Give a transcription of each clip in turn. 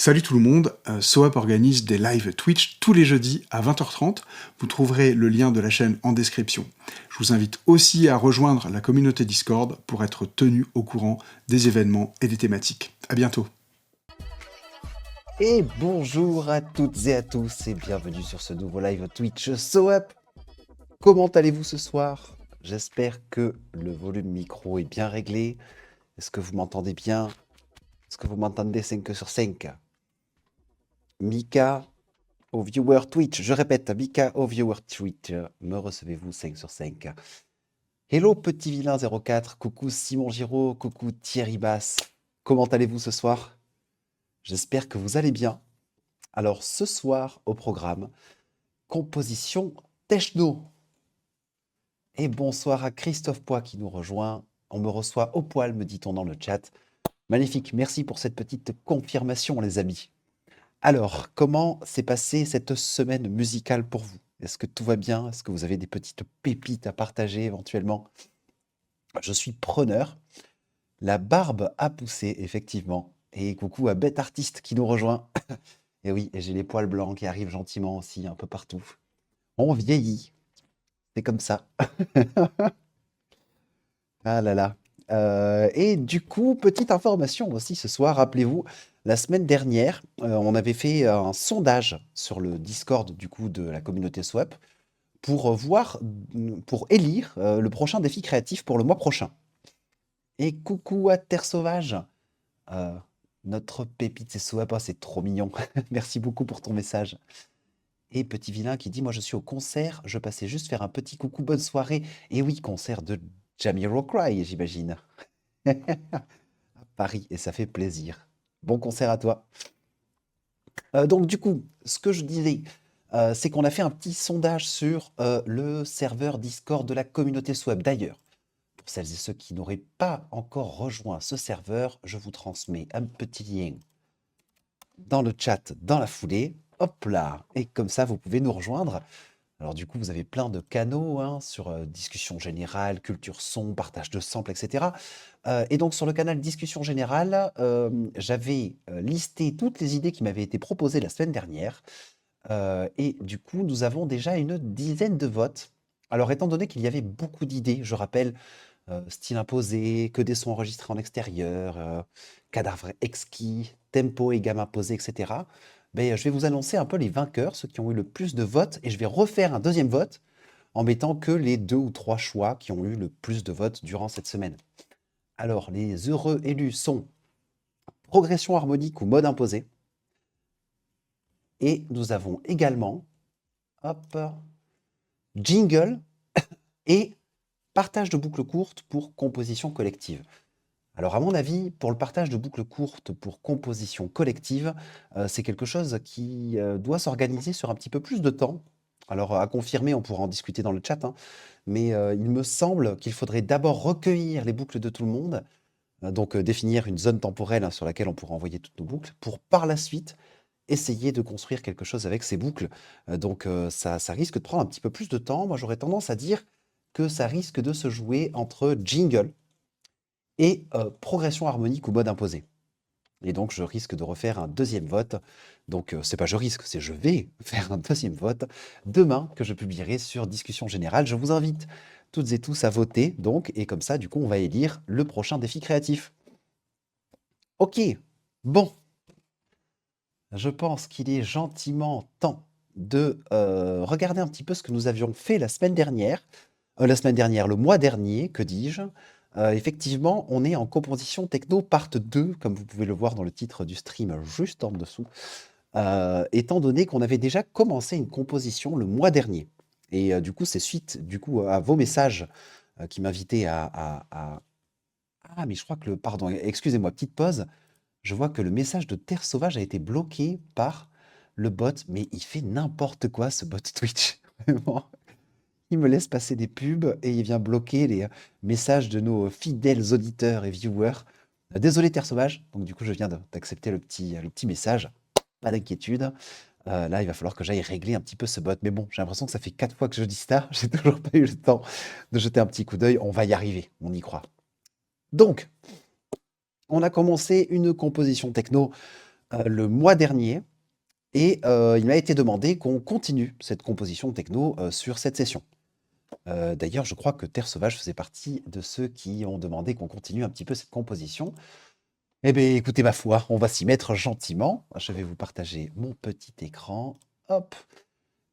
Salut tout le monde, SoUp organise des lives Twitch tous les jeudis à 20h30. Vous trouverez le lien de la chaîne en description. Je vous invite aussi à rejoindre la communauté Discord pour être tenu au courant des événements et des thématiques. À bientôt. Et bonjour à toutes et à tous et bienvenue sur ce nouveau live Twitch SoUp. Comment allez-vous ce soir? J'espère que le volume micro est bien réglé. Est-ce que vous m'entendez bien? Est-ce que vous m'entendez 5 sur 5? Mika au viewer Twitch, je répète, Mika au viewer Twitch, me recevez-vous 5 sur 5? Hello petit vilain 04, coucou Simon Giraud, coucou Thierry Bass. Comment allez-vous ce soir? J'espère que vous allez bien. Alors ce soir au programme, composition techno. Et bonsoir à Christophe Poix qui nous rejoint. On me reçoit au poil, me dit-on dans le chat. Magnifique, merci pour cette petite confirmation les amis. Alors, comment s'est passée cette semaine musicale pour vous? Est-ce que tout va bien? Est-ce que vous avez des petites pépites à partager éventuellement? Je suis preneur. La barbe a poussé, effectivement. Et coucou à Bête Artiste qui nous rejoint. Et oui, et j'ai les poils blancs qui arrivent gentiment aussi, un peu partout. On vieillit. C'est comme ça. Ah là là. Et du coup, petite information aussi ce soir, rappelez-vous, la semaine dernière, on avait fait un sondage sur le Discord du coup de la communauté Swap pour voir, pour élire le prochain défi créatif pour le mois prochain. Et coucou à Terre Sauvage, euh, notre pépite c'est Swap, oh, c'est trop mignon. Merci beaucoup pour ton message. Et petit vilain qui dit, moi je suis au concert, je passais juste faire un petit coucou, bonne soirée. Et oui, concert de Jamiroquai, j'imagine. À Paris, et ça fait plaisir. Bon concert à toi. Donc du coup, ce que je disais, c'est qu'on a fait un petit sondage sur le serveur Discord de la communauté Swap. D'ailleurs, pour celles et ceux qui n'auraient pas encore rejoint ce serveur, je vous transmets un petit lien dans le chat dans la foulée. Hop là, et comme ça, vous pouvez nous rejoindre. Alors du coup, vous avez plein de canaux hein, sur discussion générale, culture son, partage de samples, etc. Et donc sur le canal discussion générale, j'avais listé toutes les idées qui m'avaient été proposées la semaine dernière. Et du coup, nous avons déjà une dizaine de votes. Alors étant donné qu'il y avait beaucoup d'idées, je rappelle, style imposé, que des sons enregistrés en extérieur, cadavre exquis, tempo et gamme imposée, etc. Ben, je vais vous annoncer un peu les vainqueurs, ceux qui ont eu le plus de votes, et je vais refaire un deuxième vote en mettant que les 2 ou 3 choix qui ont eu le plus de votes durant cette semaine. Alors, les heureux élus sont progression harmonique ou mode imposé. Et nous avons également, hop, jingle et partage de boucles courtes pour composition collective. Alors à mon avis, pour le partage de boucles courtes pour composition collective, c'est quelque chose qui, doit s'organiser sur un petit peu plus de temps. Alors, à confirmer, on pourra en discuter dans le chat, hein, mais, il me semble qu'il faudrait d'abord recueillir les boucles de tout le monde, donc, définir une zone temporelle, hein, sur laquelle on pourra envoyer toutes nos boucles, pour par la suite essayer de construire quelque chose avec ces boucles. Donc, ça risque de prendre un petit peu plus de temps. Moi, j'aurais tendance à dire que ça risque de se jouer entre jingle et progression harmonique ou mode imposé. Et donc, je risque de refaire un deuxième vote. Donc, c'est pas je risque, c'est je vais faire un deuxième vote demain que je publierai sur Discussion Générale. Je vous invite toutes et tous à voter, donc, et comme ça, du coup, on va élire le prochain défi créatif. Ok, bon, je pense qu'il est gentiment temps de regarder un petit peu ce que nous avions fait le mois dernier, que dis-je. Effectivement, on est en composition techno part 2, comme vous pouvez le voir dans le titre du stream juste en dessous, étant donné qu'on avait déjà commencé une composition le mois dernier. Et du coup, c'est suite du coup, à vos messages qui m'invitaient à... Ah, mais je crois que le... Pardon, excusez-moi, petite pause. Je vois que le message de Terre Sauvage a été bloqué par le bot, mais il fait n'importe quoi ce bot Twitch. Vraiment. Il me laisse passer des pubs et il vient bloquer les messages de nos fidèles auditeurs et viewers. Désolé Terre Sauvage, donc du coup je viens d'accepter le petit message. Pas d'inquiétude. Là, il va falloir que j'aille régler un petit peu ce bot. Mais bon, j'ai l'impression que ça fait 4 fois que je dis ça. J'ai toujours pas eu le temps de jeter un petit coup d'œil. On va y arriver, on y croit. Donc, on a commencé une composition techno le mois dernier et il m'a été demandé qu'on continue cette composition techno sur cette session. D'ailleurs, je crois que Terre Sauvage faisait partie de ceux qui ont demandé qu'on continue un petit peu cette composition. Eh bien, écoutez, ma foi, on va s'y mettre gentiment. Je vais vous partager mon petit écran. Hop,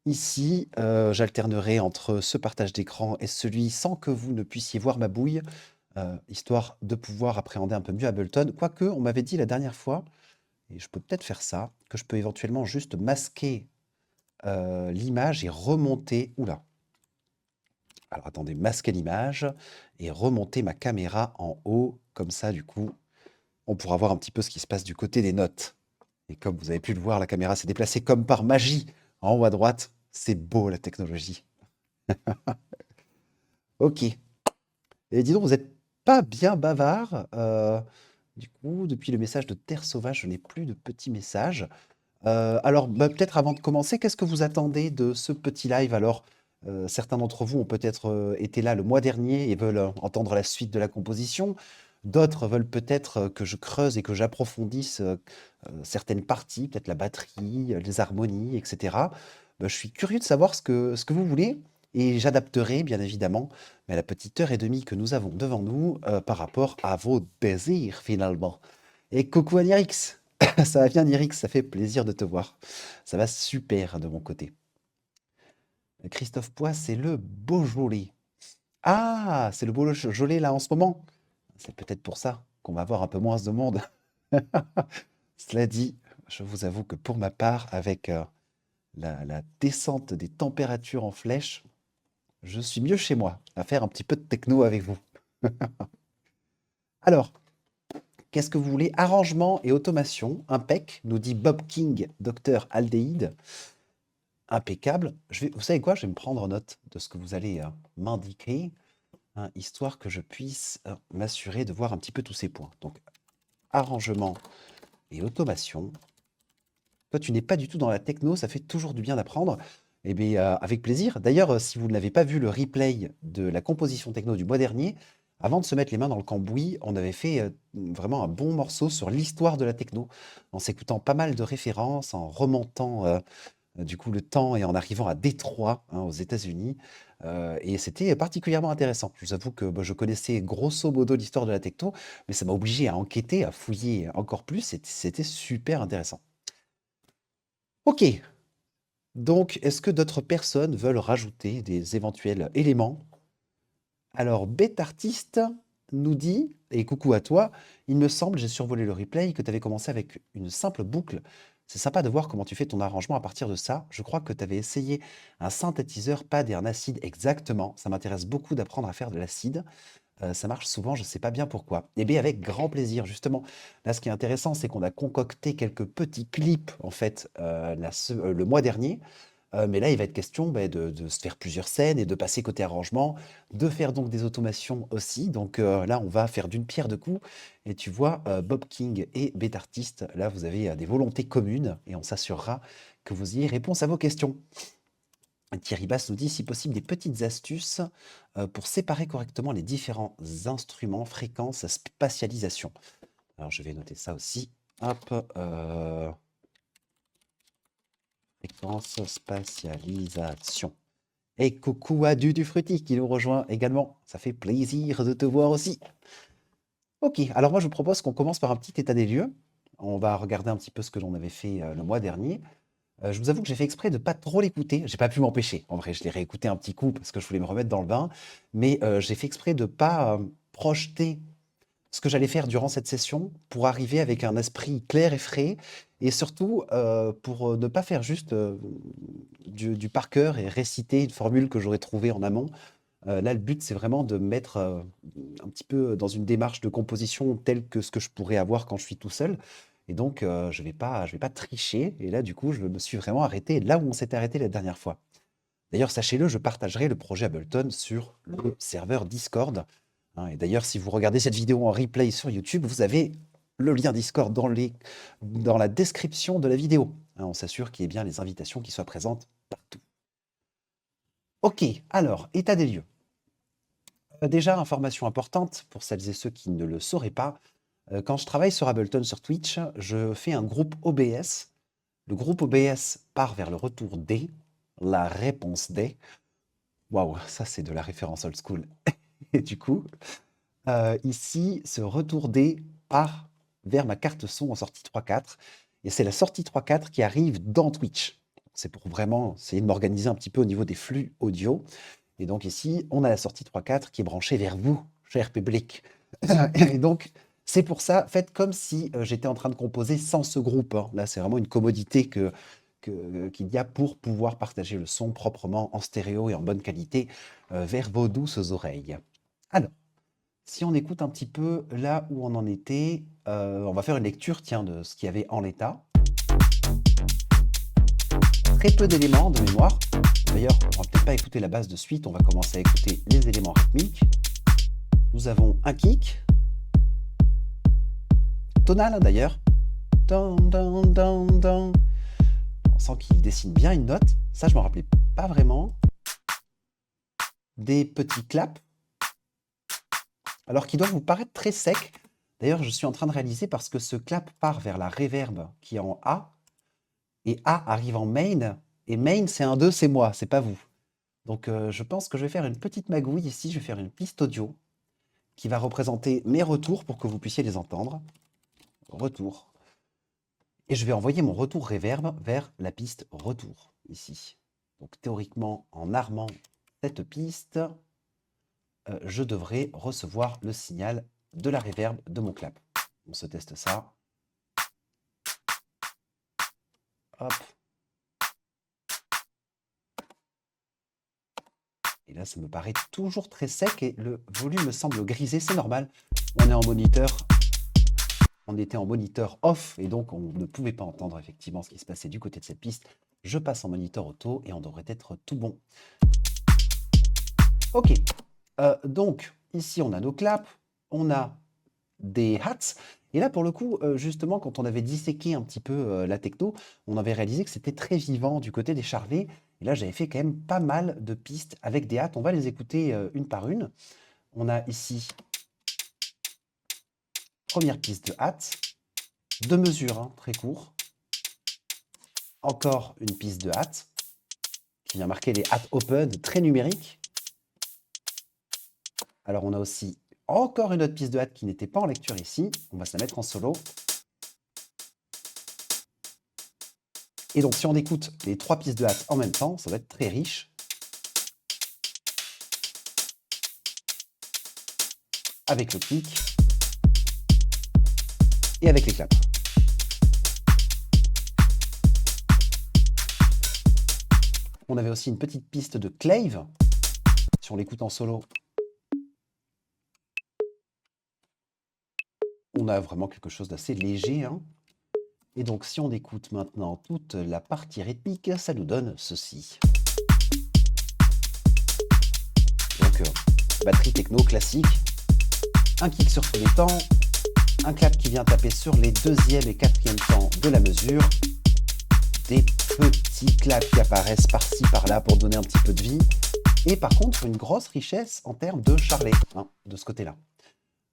ici, j'alternerai entre ce partage d'écran et celui sans que vous ne puissiez voir ma bouille, histoire de pouvoir appréhender un peu mieux Ableton. Quoique, on m'avait dit la dernière fois, et je peux peut-être faire ça, que je peux éventuellement juste masquer l'image et remonter. Oula. Alors attendez, masquer l'image et remonter ma caméra en haut. Comme ça, du coup, on pourra voir un petit peu ce qui se passe du côté des notes. Et comme vous avez pu le voir, la caméra s'est déplacée comme par magie en haut à droite. C'est beau la technologie. Ok. Et dis donc, vous n'êtes pas bien bavard. Du coup, depuis le message de Terre Sauvage, je n'ai plus de petits messages. Alors, bah, peut-être avant de commencer, qu'est-ce que vous attendez de ce petit live? Alors, certains d'entre vous ont peut-être été là le mois dernier et veulent entendre la suite de la composition. D'autres veulent peut-être que je creuse et que j'approfondisse certaines parties, peut-être la batterie, les harmonies, etc. Bah, je suis curieux de savoir ce que vous voulez et j'adapterai bien évidemment la petite heure et demie que nous avons devant nous par rapport à vos désirs finalement. Et coucou Anirix! Ça va bien, Nirix, ça fait plaisir de te voir. Ça va super de mon côté. Christophe Poix, c'est le Beaujolais. Ah, c'est le Beaujolais là en ce moment. C'est peut-être pour ça qu'on va avoir un peu moins de monde. Cela dit, je vous avoue que pour ma part, avec la descente des températures en flèche, je suis mieux chez moi à faire un petit peu de techno avec vous. Alors, qu'est-ce que vous voulez? Arrangement et automation, impec, nous dit Bob King, docteur Aldéhyde. Impeccable. Vous savez quoi? Je vais me prendre note de ce que vous allez m'indiquer, hein, histoire que je puisse m'assurer de voir un petit peu tous ces points. Donc, arrangement et automation. Toi, tu n'es pas du tout dans la techno, ça fait toujours du bien d'apprendre. Eh bien, avec plaisir. D'ailleurs, si vous n'avez pas vu le replay de la composition techno du mois dernier, avant de se mettre les mains dans le cambouis, on avait fait vraiment un bon morceau sur l'histoire de la techno, en s'écoutant pas mal de références, en remontant du coup le temps et en arrivant à Détroit, hein, aux États-Unis. Et c'était particulièrement intéressant. Je vous avoue que bah, je connaissais grosso modo l'histoire de la techno, mais ça m'a obligé à enquêter, à fouiller encore plus. C'était super intéressant. Ok, donc est-ce que d'autres personnes veulent rajouter des éventuels éléments? Alors, Bêtartiste nous dit, et coucou à toi, il me semble, j'ai survolé le replay, que tu avais commencé avec une simple boucle. C'est sympa de voir comment tu fais ton arrangement à partir de ça. Je crois que tu avais essayé un synthétiseur, pad et un acide exactement. Ça m'intéresse beaucoup d'apprendre à faire de l'acide. Ça marche souvent, je ne sais pas bien pourquoi. Eh bien, avec grand plaisir, justement. Là, ce qui est intéressant, c'est qu'on a concocté quelques petits clips, en fait, le mois dernier. Mais là, il va être question de se faire plusieurs scènes et de passer côté arrangement, de faire donc des automations aussi. Donc là, on va faire d'une pierre deux coups. Et tu vois, Bob King et Bêtartiste, là, vous avez des volontés communes et on s'assurera que vous ayez réponse à vos questions. Thierry Bass nous dit, si possible, des petites astuces pour séparer correctement les différents instruments, fréquences, spatialisation. Alors, je vais noter ça aussi. Hop, fréquence, spatialisation. Et coucou à Du Frutti qui nous rejoint également. Ça fait plaisir de te voir aussi. Ok, alors moi je vous propose qu'on commence par un petit état des lieux. On va regarder un petit peu ce que l'on avait fait le mois dernier. Je vous avoue que j'ai fait exprès de pas trop l'écouter. J'ai pas pu m'empêcher. En vrai, je l'ai réécouté un petit coup parce que je voulais me remettre dans le bain. Mais j'ai fait exprès de pas projeter ce que j'allais faire durant cette session pour arriver avec un esprit clair et frais. Et surtout, pour ne pas faire juste du par cœur et réciter une formule que j'aurais trouvée en amont. Là, le but, c'est vraiment de me mettre un petit peu dans une démarche de composition telle que ce que je pourrais avoir quand je suis tout seul. Et donc, je vais pas tricher. Et là, du coup, je me suis vraiment arrêté là où on s'était arrêté la dernière fois. D'ailleurs, sachez-le, je partagerai le projet Ableton sur le serveur Discord, hein. Et d'ailleurs, si vous regardez cette vidéo en replay sur YouTube, vous avez le lien Discord dans la description de la vidéo, hein. On s'assure qu'il y ait bien les invitations qui soient présentes partout. Ok, alors, état des lieux. Déjà, information importante pour celles et ceux qui ne le sauraient pas, Quand je travaille sur Ableton sur Twitch, je fais un groupe OBS. Le groupe OBS part vers le retour D, la réponse D. Waouh, ça c'est de la référence old school. Et du coup, ici, ce retour D part vers ma carte son en sortie 3.4. Et c'est la sortie 3.4 qui arrive dans Twitch. C'est pour vraiment essayer de m'organiser un petit peu au niveau des flux audio. Et donc ici, on a la sortie 3.4 qui est branchée vers vous, cher public. Et donc, c'est pour ça, faites comme si j'étais en train de composer sans ce groupe, hein. Là, c'est vraiment une commodité qu'il y a pour pouvoir partager le son proprement en stéréo et en bonne qualité vers vos douces oreilles. Alors, si on écoute un petit peu là où on en était, on va faire une lecture, tiens, de ce qu'il y avait en l'état. Très peu d'éléments de mémoire. D'ailleurs, on va peut-être pas écouter la basse de suite, on va commencer à écouter les éléments rythmiques. Nous avons un kick, tonal hein, d'ailleurs. On sent qu'il dessine bien une note. Ça, je ne me rappelais pas vraiment. Des petits claps. Alors qu'ils doivent vous paraître très secs. D'ailleurs, je suis en train de réaliser parce que ce clap part vers la reverb qui est en A. Et A arrive en main. Et main, c'est un 2, c'est moi, c'est pas vous. Donc, je pense que je vais faire une petite magouille ici. Je vais faire une piste audio qui va représenter mes retours pour que vous puissiez les entendre. Retour. Et je vais envoyer mon retour reverb vers la piste retour, ici. Donc théoriquement, en armant cette piste, je devrais recevoir le signal de la reverb de mon clap. On se teste ça. Hop. Et là, ça me paraît toujours très sec et le volume me semble grisé, c'est normal. On est en moniteur. On était en moniteur off et donc on ne pouvait pas entendre effectivement ce qui se passait du côté de cette piste. Je passe en moniteur auto et on devrait être tout bon. Ok, donc ici on a nos claps, on a des hats. Et là pour le coup, justement quand on avait disséqué un petit peu la techno, on avait réalisé que c'était très vivant du côté des charlets. Et là j'avais fait quand même pas mal de pistes avec des hats. On va les écouter une par une. On a ici première piste de hats, 2 mesures, hein, très court. Encore une piste de hats qui vient marquer les hats open, très numériques. Alors on a aussi encore une autre piste de hats qui n'était pas en lecture ici. On va se la mettre en solo. Et donc si on écoute les 3 pistes de hats en même temps, ça va être très riche. Avec le kick et avec les claps. On avait aussi une petite piste de clave. Si on l'écoute en solo, on a vraiment quelque chose d'assez léger, hein. Et donc si on écoute maintenant toute la partie rythmique, ça nous donne ceci. Donc batterie techno classique, un kick sur tous les temps, un clap qui vient taper sur les 2e et 4e temps de la mesure, des petits claps qui apparaissent par-ci par-là pour donner un petit peu de vie, et par contre une grosse richesse en termes de charlet, hein, de ce côté-là.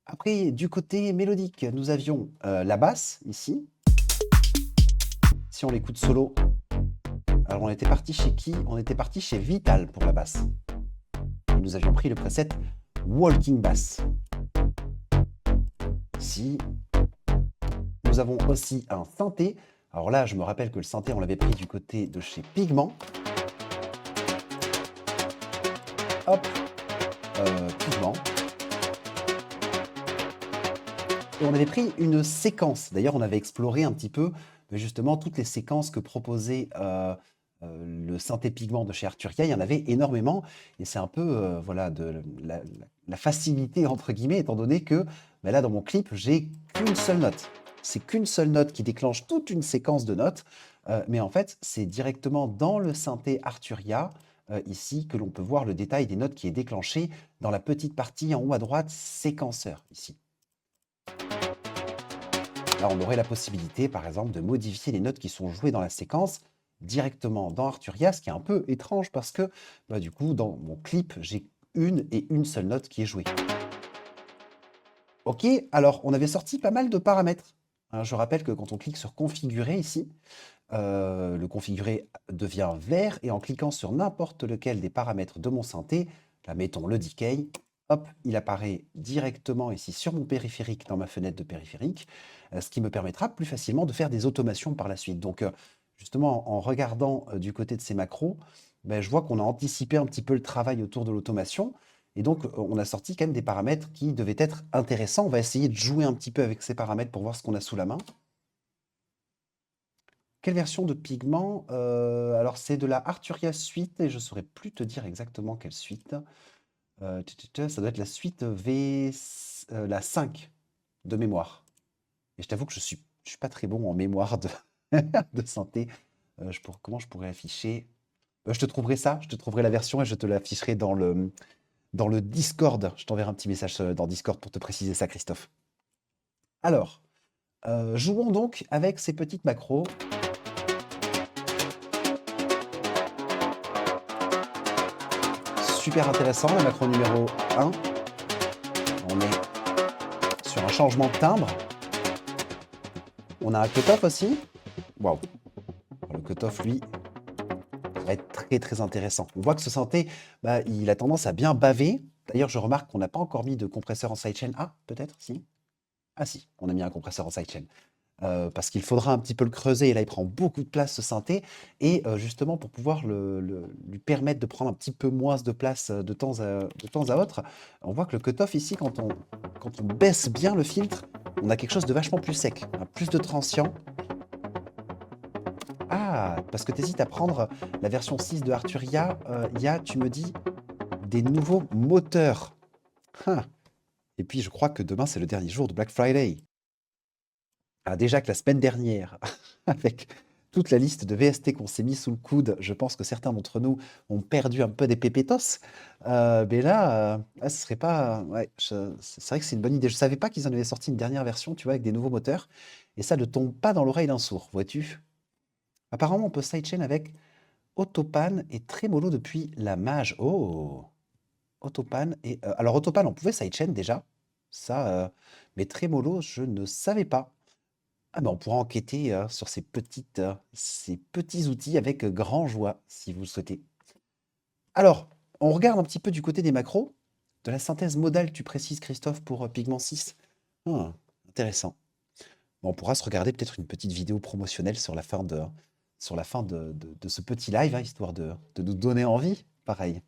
Après, du côté mélodique, nous avions la basse, ici. Si on l'écoute solo, alors on était parti chez qui? On était parti chez Vital pour la basse. Et nous avions pris le preset Walking Bass. Ici, nous avons aussi un synthé. Alors là, je me rappelle que le synthé, on l'avait pris du côté de chez Pigment. Hop, Pigment. Et on avait pris une séquence. D'ailleurs, on avait exploré un petit peu justement toutes les séquences que proposait le synthé Pigment de chez Arturia. Il y en avait énormément. Et c'est un peu voilà, de la facilité, entre guillemets, étant donné que là, dans mon clip, j'ai qu'une seule note. C'est qu'une seule note qui déclenche toute une séquence de notes. Mais en fait, c'est directement dans le synthé Arturia, ici, que l'on peut voir le détail des notes qui est déclenché dans la petite partie en haut à droite, séquenceur, ici. Là, on aurait la possibilité, par exemple, de modifier les notes qui sont jouées dans la séquence directement dans Arturia, ce qui est un peu étrange parce que, du coup, dans mon clip, j'ai une seule note qui est jouée. OK, alors on avait sorti pas mal de paramètres. Hein, je rappelle que quand on clique sur configurer ici, le configurer devient vert et en cliquant sur n'importe lequel des paramètres de mon synthé, là mettons le decay, hop, il apparaît directement ici sur mon périphérique dans ma fenêtre de périphérique, ce qui me permettra plus facilement de faire des automations par la suite. Donc justement en regardant du côté de ces macros, ben, je vois qu'on a anticipé un petit peu le travail autour de l'automation. Et donc, on a sorti quand même des paramètres qui devaient être intéressants. On va essayer de jouer un petit peu avec ces paramètres pour voir ce qu'on a sous la main. Quelle version de Pigment? Alors, c'est de la Arturia Suite et je ne saurais plus te dire exactement quelle suite. Ça doit être la suite la 5 de mémoire. Et je t'avoue que je suis pas très bon en mémoire de, de synthé. Comment je pourrais afficher? Je te trouverai ça, je te trouverai la version et je te l'afficherai dans le Discord. Je t'enverrai un petit message dans Discord pour te préciser ça, Christophe. Alors, jouons donc avec ces petites macros. Super intéressant, la macro numéro 1. On est sur un changement de timbre. On a un cutoff aussi. Waouh. Le cutoff, lui, va être très très intéressant. On voit que ce synthé, bah, il a tendance à bien baver. D'ailleurs, je remarque qu'on n'a pas encore mis de compresseur en sidechain. Ah, peut-être, si. Ah si, on a mis un compresseur en sidechain. Parce qu'il faudra un petit peu le creuser, et là il prend beaucoup de place ce synthé, et justement pour pouvoir lui permettre de prendre un petit peu moins de place de temps à autre, on voit que le cutoff ici, quand on baisse bien le filtre, on a quelque chose de vachement plus sec, hein, plus de transient. Ah, parce que tu hésites à prendre la version 6 de Arturia, il y a, tu me dis, des nouveaux moteurs. Ah. Et puis je crois que demain c'est le dernier jour de Black Friday. Ah, déjà que la semaine dernière, avec toute la liste de VST qu'on s'est mis sous le coude, je pense que certains d'entre nous ont perdu un peu des pépetos. Mais là, ce serait pas. Ouais, c'est vrai que c'est une bonne idée. Je savais pas qu'ils en avaient sorti une dernière version, tu vois, avec des nouveaux moteurs. Et ça ne tombe pas dans l'oreille d'un sourd, vois-tu? Apparemment, on peut sidechain avec Autopan et Tremolo depuis la Mage. Oh! Autopan et. Alors, Autopan, on pouvait sidechain déjà. Ça, mais Tremolo, je ne savais pas. Ah ben, on pourra enquêter sur ces petits outils avec grand joie, si vous le souhaitez. Alors, on regarde un petit peu du côté des macros. De la synthèse modale, tu précises, Christophe, pour Pigment 6. Ah, intéressant. Bon, on pourra se regarder peut-être une petite vidéo promotionnelle sur la fin de ce petit live, hein, histoire de nous donner envie. Pareil.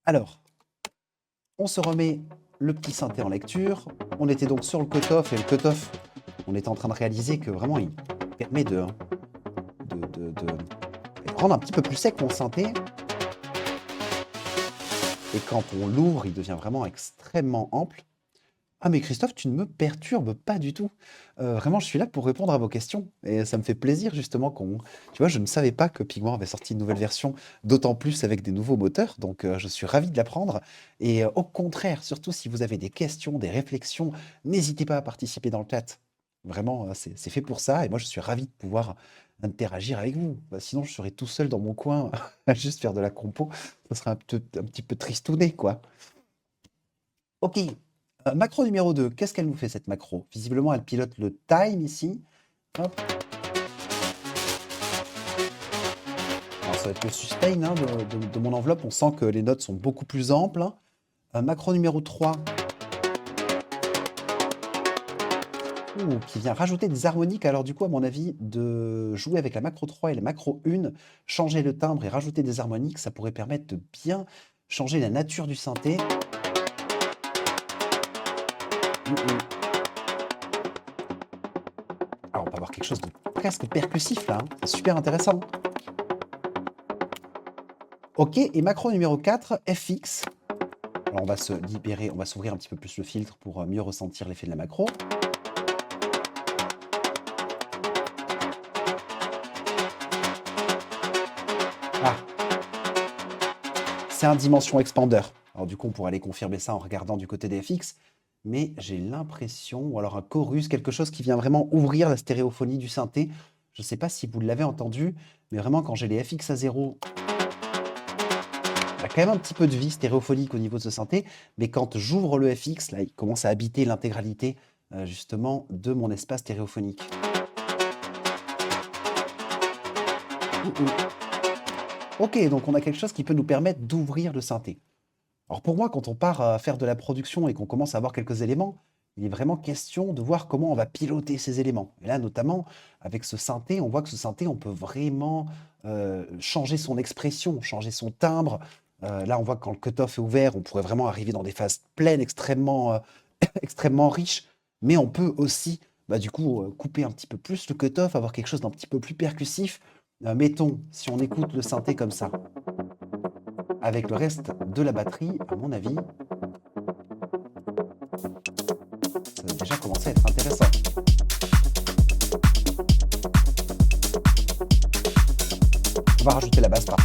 Alors, on se remet le petit synthé en lecture. On était donc sur le cutoff, et le cutoff, on était en train de réaliser que vraiment, il permet de rendre un petit peu plus sec mon synthé. Et quand on l'ouvre, il devient vraiment extrêmement ample. Ah mais Christophe, tu ne me perturbes pas du tout. Vraiment, je suis là pour répondre à vos questions. Et ça me fait plaisir justement qu'on... Tu vois, je ne savais pas que Pigment avait sorti une nouvelle version, d'autant plus avec des nouveaux moteurs. Donc je suis ravi de l'apprendre. Et au contraire, surtout si vous avez des questions, des réflexions, n'hésitez pas à participer dans le chat. Vraiment, c'est fait pour ça. Et moi, je suis ravi de pouvoir interagir avec vous. Bah, sinon, je serais tout seul dans mon coin à juste faire de la compo. Ça serait un petit peu tristouné, quoi. Ok, macro numéro 2, qu'est-ce qu'elle nous fait cette macro? Visiblement, elle pilote le time ici. Hop. Alors, ça va être le sustain hein, de mon enveloppe. On sent que les notes sont beaucoup plus amples. Hein. Macro numéro 3. Qui vient rajouter des harmoniques. Alors du coup, à mon avis, de jouer avec la macro 3 et la macro 1, changer le timbre et rajouter des harmoniques, ça pourrait permettre de bien changer la nature du synthé. Alors, on peut avoir quelque chose de presque percussif là. Hein. C'est super intéressant. Ok, et macro numéro 4, FX. Alors, on va se libérer, on va s'ouvrir un petit peu plus le filtre pour mieux ressentir l'effet de la macro. Ah, c'est un dimension expander. Alors, du coup, on pourrait aller confirmer ça en regardant du côté des FX. Mais j'ai l'impression, ou alors un chorus, quelque chose qui vient vraiment ouvrir la stéréophonie du synthé. Je ne sais pas si vous l'avez entendu, mais vraiment quand j'ai les FX à 0, a quand même un petit peu de vie stéréophonique au niveau de ce synthé, mais quand j'ouvre le FX, là, il commence à habiter l'intégralité, justement de mon espace stéréophonique. Mmh mh. OK, donc on a quelque chose qui peut nous permettre d'ouvrir le synthé. Alors pour moi, quand on part à faire de la production et qu'on commence à avoir quelques éléments, il est vraiment question de voir comment on va piloter ces éléments. Et là, notamment, avec ce synthé, on voit que ce synthé, on peut vraiment changer son expression, changer son timbre. Là, on voit que quand le cutoff est ouvert, on pourrait vraiment arriver dans des phases pleines extrêmement, extrêmement riches. Mais on peut aussi, bah, du coup, couper un petit peu plus le cutoff, avoir quelque chose d'un petit peu plus percussif. Mettons, si on écoute le synthé comme ça, avec le reste de la batterie, à mon avis, ça va déjà commencer à être intéressant. On va rajouter la basse part.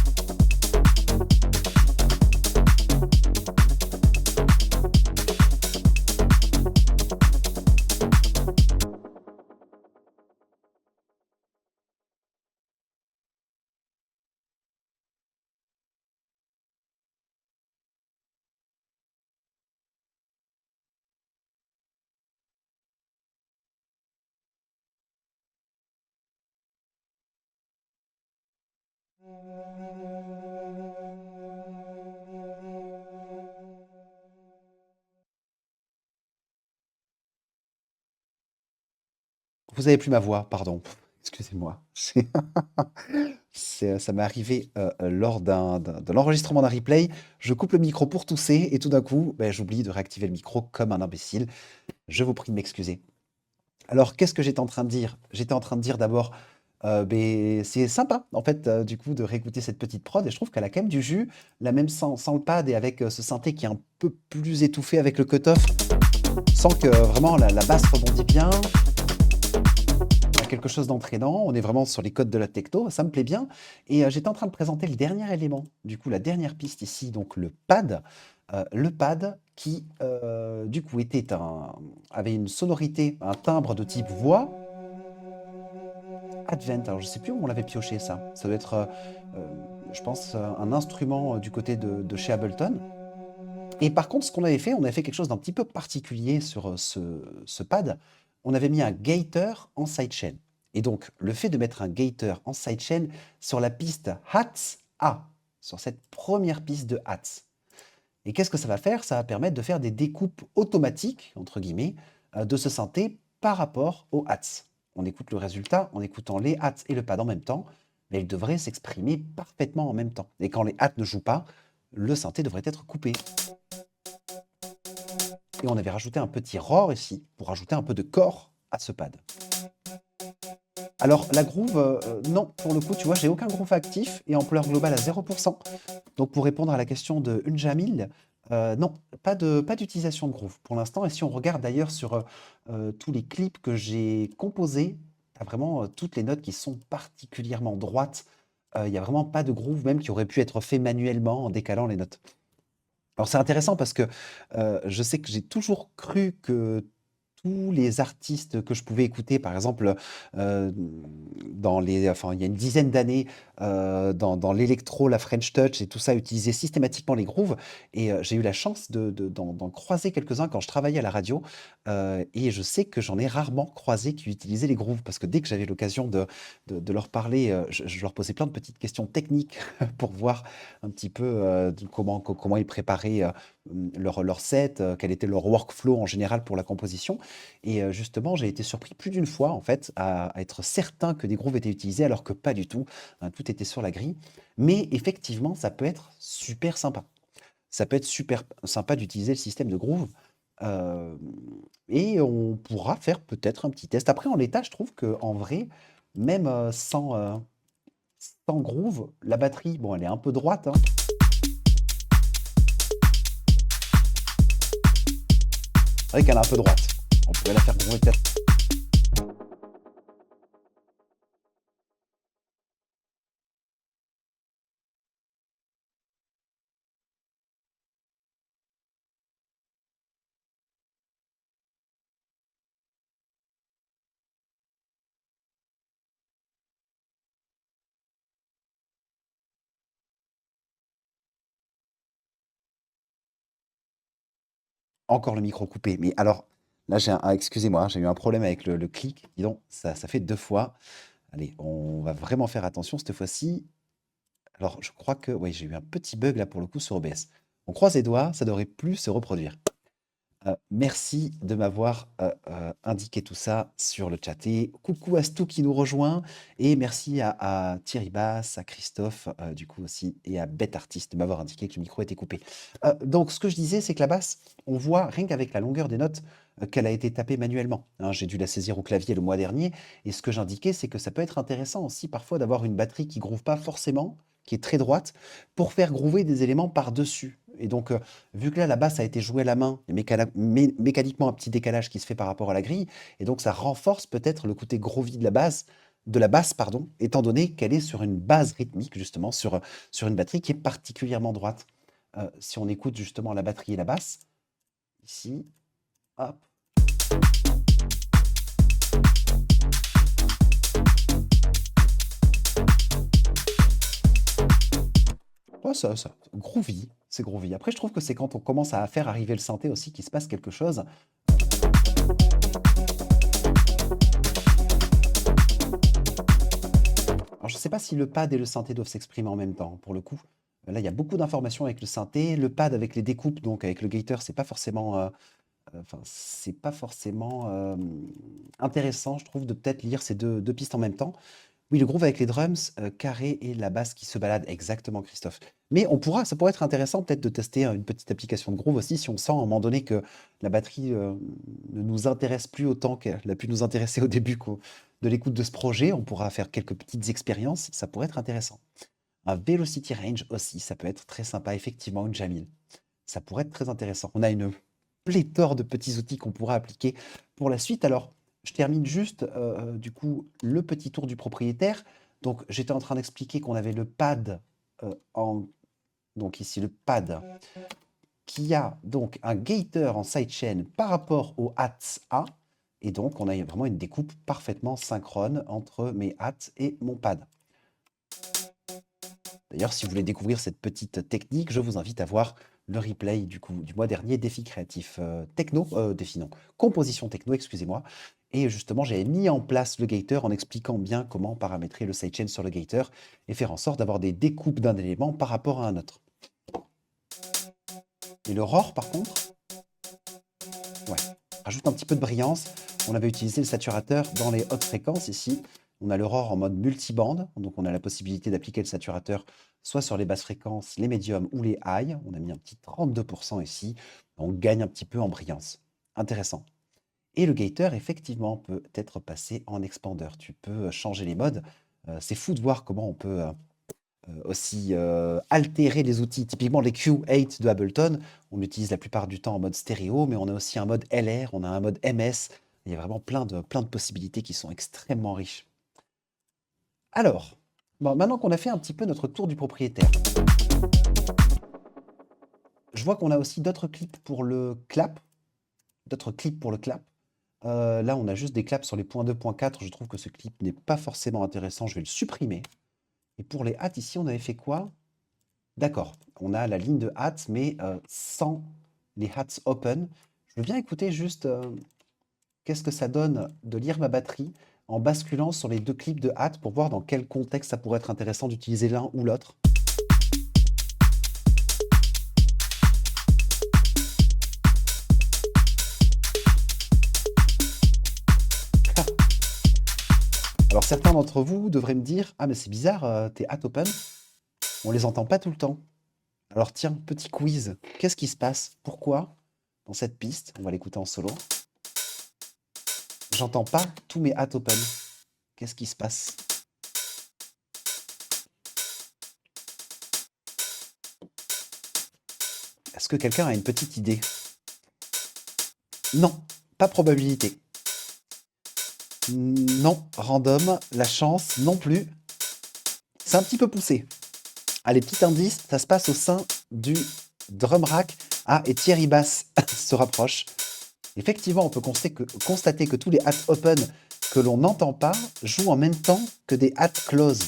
Vous avez plus ma voix, pardon. Excusez-moi. Ça m'est arrivé lors de l'enregistrement d'un replay. Je coupe le micro pour tousser et tout d'un coup, ben, j'oublie de réactiver le micro comme un imbécile. Je vous prie de m'excuser. Alors, qu'est-ce que j'étais en train de dire? J'étais en train de dire d'abord, beh, c'est sympa, en fait, du coup, de réécouter cette petite prod et je trouve qu'elle a quand même du jus. Là, même sans le pad et avec, ce synthé qui est un peu plus étouffé avec le cutoff, sans que vraiment la basse rebondit bien. On a quelque chose d'entraînant, on est vraiment sur les codes de la techno, ça me plaît bien et j'étais en train de présenter le dernier élément, du coup, la dernière piste ici, donc le pad qui, du coup, avait une sonorité, un timbre de type voix Advent. Alors je sais plus où on l'avait pioché ça. Ça doit être, je pense, un instrument, du côté de chez Ableton. Et par contre, ce qu'on avait fait, on avait fait quelque chose d'un petit peu particulier sur, ce pad. On avait mis un gaiter en sidechain. Et donc le fait de mettre un gaiter en sidechain sur la piste Hats A, sur cette première piste de Hats. Et qu'est-ce que ça va faire? Ça va permettre de faire des découpes «automatiques» entre guillemets, de ce synthé par rapport aux hats. On écoute le résultat en écoutant les hats et le pad en même temps, mais il devrait s'exprimer parfaitement en même temps. Et quand les hats ne jouent pas, le synthé devrait être coupé. Et on avait rajouté un petit roar ici pour ajouter un peu de corps à ce pad. Alors la groove, non, pour le coup, tu vois, j'ai aucun groove actif et ampleur globale à 0. Donc pour répondre à la question de Unjamil, non, pas d'utilisation de groove pour l'instant et si on regarde d'ailleurs sur, tous les clips que j'ai composés, tu as vraiment, toutes les notes qui sont particulièrement droites. Il y a vraiment pas de groove même qui aurait pu être fait manuellement en décalant les notes. Alors c'est intéressant parce que, je sais que j'ai toujours cru que tous les artistes que je pouvais écouter, par exemple, il y a une dizaine d'années, dans l'électro, la French touch et tout ça, utilisaient systématiquement les grooves et j'ai eu la chance d'en croiser quelques-uns quand je travaillais à la radio, et je sais que j'en ai rarement croisé qui utilisaient les grooves parce que dès que j'avais l'occasion de leur parler, je leur posais plein de petites questions techniques pour voir un petit peu, comment ils préparaient, leur set, quel était leur workflow en général pour la composition et justement, j'ai été surpris plus d'une fois en fait à être certain que des grooves étaient utilisés alors que pas du tout, hein, tout était sur la grille. Mais effectivement, ça peut être super sympa. Ça peut être super sympa d'utiliser le système de groove, hem et on pourra faire peut-être un petit test. Après en l'état, je trouve qu'en vrai, même, sans groove, la batterie, bon, elle est un peu droite, hein. C'est vrai qu'elle est un peu droite. On pourrait la faire groover peut-être Encore le micro coupé. Mais alors, là, excusez-moi, hein, j'ai eu un problème avec le clic. Dis donc, ça fait 2 fois. Allez, on va vraiment faire attention cette fois-ci. Alors, je crois que, oui, j'ai eu un petit bug là pour le coup sur OBS. On croise les doigts, ça devrait plus se reproduire. Merci de m'avoir indiqué tout ça sur le chat. Et coucou à Stu qui nous rejoint. Et merci à Thierry Bass, à Christophe, du coup aussi, et à Bête Artiste de m'avoir indiqué que le micro était coupé. Donc, ce que je disais, c'est que la basse, on voit rien qu'avec la longueur des notes qu'elle a été tapée manuellement, hein. J'ai dû la saisir au clavier le mois dernier. Et ce que j'indiquais, c'est que ça peut être intéressant aussi parfois d'avoir une batterie qui groove pas forcément, qui est très droite, pour faire groover des éléments par-dessus. Et donc, vu que là, la basse a été jouée à la main, il y a mécaniquement un petit décalage qui se fait par rapport à la grille, et donc ça renforce peut-être le côté groovy de la basse, pardon, étant donné qu'elle est sur une base rythmique, justement, sur une batterie qui est particulièrement droite. Si on écoute justement la batterie et la basse, ici, hop. Ouais, groovy, c'est groovy. Après, je trouve que c'est quand on commence à faire arriver le synthé aussi qu'il se passe quelque chose. Alors, je ne sais pas si le pad et le synthé doivent s'exprimer en même temps, pour le coup. Là, il y a beaucoup d'informations avec le synthé. Le pad avec les découpes, donc avec le gator, c'est pas forcément, enfin, c'est pas forcément intéressant, je trouve, de peut-être lire ces deux pistes en même temps. Oui, le groove avec les drums, carrés et la basse qui se balade, exactement, Christophe. Mais ça pourrait être intéressant peut-être de tester une petite application de groove aussi, si on sent à un moment donné que la batterie ne nous intéresse plus autant qu'elle a pu nous intéresser au début de l'écoute de ce projet. On pourra faire quelques petites expériences, ça pourrait être intéressant. Un Velocity Range aussi, ça peut être très sympa, effectivement, une Jamil. Ça pourrait être très intéressant. On a une pléthore de petits outils qu'on pourra appliquer pour la suite. Alors, je termine juste, du coup, le petit tour du propriétaire. Donc, j'étais en train d'expliquer qu'on avait le pad donc ici le pad qui a donc un gator en sidechain par rapport au hats A. Et donc, on a vraiment une découpe parfaitement synchrone entre mes hats et mon pad. D'ailleurs, si vous voulez découvrir cette petite technique, je vous invite à voir le replay du mois dernier, défi créatif composition techno, excusez-moi. Et justement, j'avais mis en place le gator en expliquant bien comment paramétrer le sidechain sur le gator et faire en sorte d'avoir des découpes d'un élément par rapport à un autre. Et le roar, par contre, ouais, rajoute un petit peu de brillance. On avait utilisé le saturateur dans les hautes fréquences ici. On a le roar en mode multibande, donc on a la possibilité d'appliquer le saturateur soit sur les basses fréquences, les médiums ou les high. On a mis un petit 32% ici. On gagne un petit peu en brillance. Intéressant. Et le gator, effectivement, peut être passé en expander. Tu peux changer les modes. C'est fou de voir comment on peut aussi altérer les outils. Typiquement, les Q8 de Ableton, on l'utilise la plupart du temps en mode stéréo, mais on a aussi un mode LR, on a un mode MS. Il y a vraiment plein de possibilités qui sont extrêmement riches. Alors, bon, maintenant qu'on a fait un petit peu notre tour du propriétaire, je vois qu'on a aussi d'autres clips pour le clap. Là, on a juste des claps sur les points 2.4. Je trouve que ce clip n'est pas forcément intéressant. Je vais le supprimer. Et pour les hats, ici, on avait fait quoi? D'accord, on a la ligne de hats, mais sans les hats open. Je veux bien écouter juste qu'est-ce que ça donne de lire ma batterie en basculant sur les deux clips de hats pour voir dans quel contexte ça pourrait être intéressant d'utiliser l'un ou l'autre. Alors certains d'entre vous devraient me dire: «Ah mais c'est bizarre, tes hats open, on les entend pas tout le temps». Alors tiens, petit quiz, qu'est-ce qui se passe? Pourquoi dans cette piste, on va l'écouter en solo, j'entends pas tous mes hats open? Qu'est-ce qui se passe? Est-ce que quelqu'un a une petite idée? Non, pas probabilité. Non, random, la chance non plus. C'est un petit peu poussé. Allez, petit indice, ça se passe au sein du drum rack. Ah, et Thierry Bass se rapproche. Effectivement, on peut constater que tous les hats open que l'on n'entend pas jouent en même temps que des hats close.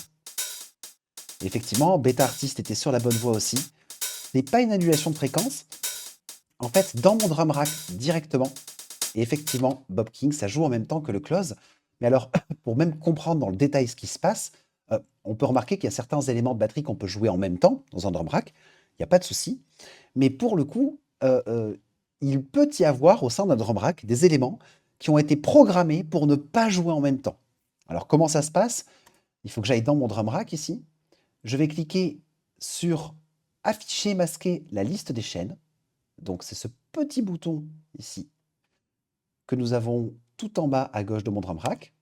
Effectivement, Beta Artist était sur la bonne voie aussi. Ce n'est pas une annulation de fréquence, en fait, dans mon drum rack directement, et effectivement, Bob King, ça joue en même temps que le close. Mais alors, pour même comprendre dans le détail ce qui se passe, on peut remarquer qu'il y a certains éléments de batterie qu'on peut jouer en même temps dans un drum rack. Il n'y a pas de souci. Mais pour le coup, il peut y avoir au sein d'un drum rack des éléments qui ont été programmés pour ne pas jouer en même temps. Alors, comment ça se passe? Il faut que j'aille dans mon drum rack ici. Je vais cliquer sur afficher, masquer la liste des chaînes. Donc, c'est ce petit bouton ici que nous avons tout en bas à gauche de mon drum rack.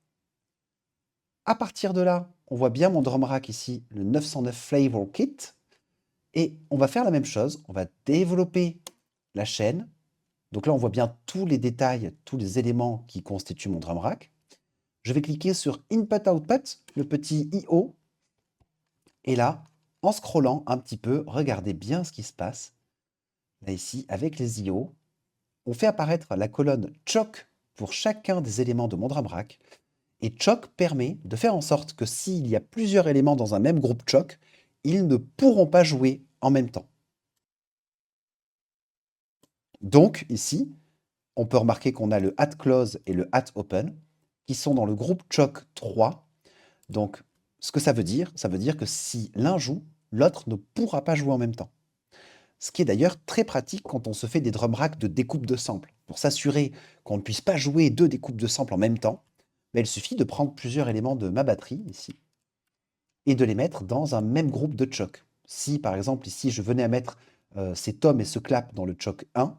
À partir de là, on voit bien mon drum rack ici, le 909 Flavor Kit. Et on va faire la même chose. On va développer la chaîne. Donc là, on voit bien tous les détails, tous les éléments qui constituent mon drum rack. Je vais cliquer sur Input Output, le petit IO. Et là, en scrollant un petit peu, regardez bien ce qui se passe. Là, ici, avec les IO, on fait apparaître la colonne Choke pour chacun des éléments de mon drum rack. Et Choke permet de faire en sorte que s'il y a plusieurs éléments dans un même groupe Choke, ils ne pourront pas jouer en même temps. Donc, ici, on peut remarquer qu'on a le Add Close et le Add Open qui sont dans le groupe Choke 3. Donc, ce que ça veut dire que si l'un joue, l'autre ne pourra pas jouer en même temps. Ce qui est d'ailleurs très pratique quand on se fait des drum racks de découpe de samples. Pour s'assurer qu'on ne puisse pas jouer deux découpes de samples en même temps, il suffit de prendre plusieurs éléments de ma batterie, ici, et de les mettre dans un même groupe de choc. Si, par exemple, ici, je venais à mettre ces toms et ce clap dans le choc 1,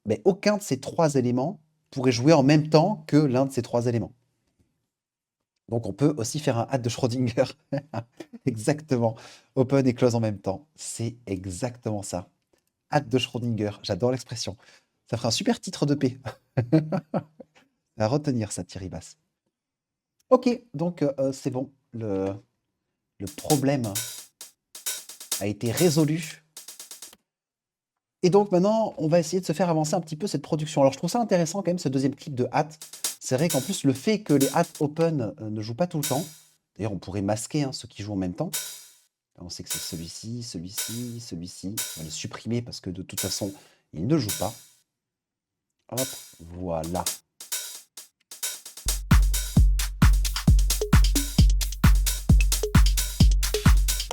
mais aucun de ces trois éléments pourrait jouer en même temps que l'un de ces trois éléments. Donc on peut aussi faire un add de Schrödinger. Exactement. Open et close en même temps. C'est exactement ça. Add de Schrödinger. J'adore l'expression. Ça fera un super titre de paix. À retenir ça, Thierry Basse. Ok, donc c'est bon. Le problème a été résolu. Et donc maintenant, on va essayer de se faire avancer un petit peu cette production. Alors je trouve ça intéressant quand même, ce deuxième clip de Hat. C'est vrai qu'en plus, le fait que les Hat Open ne jouent pas tout le temps, d'ailleurs on pourrait masquer ceux qui jouent en même temps. Là, on sait que c'est celui-ci, celui-ci, celui-ci. On va les supprimer parce que de toute façon, ils ne jouent pas. Hop, voilà.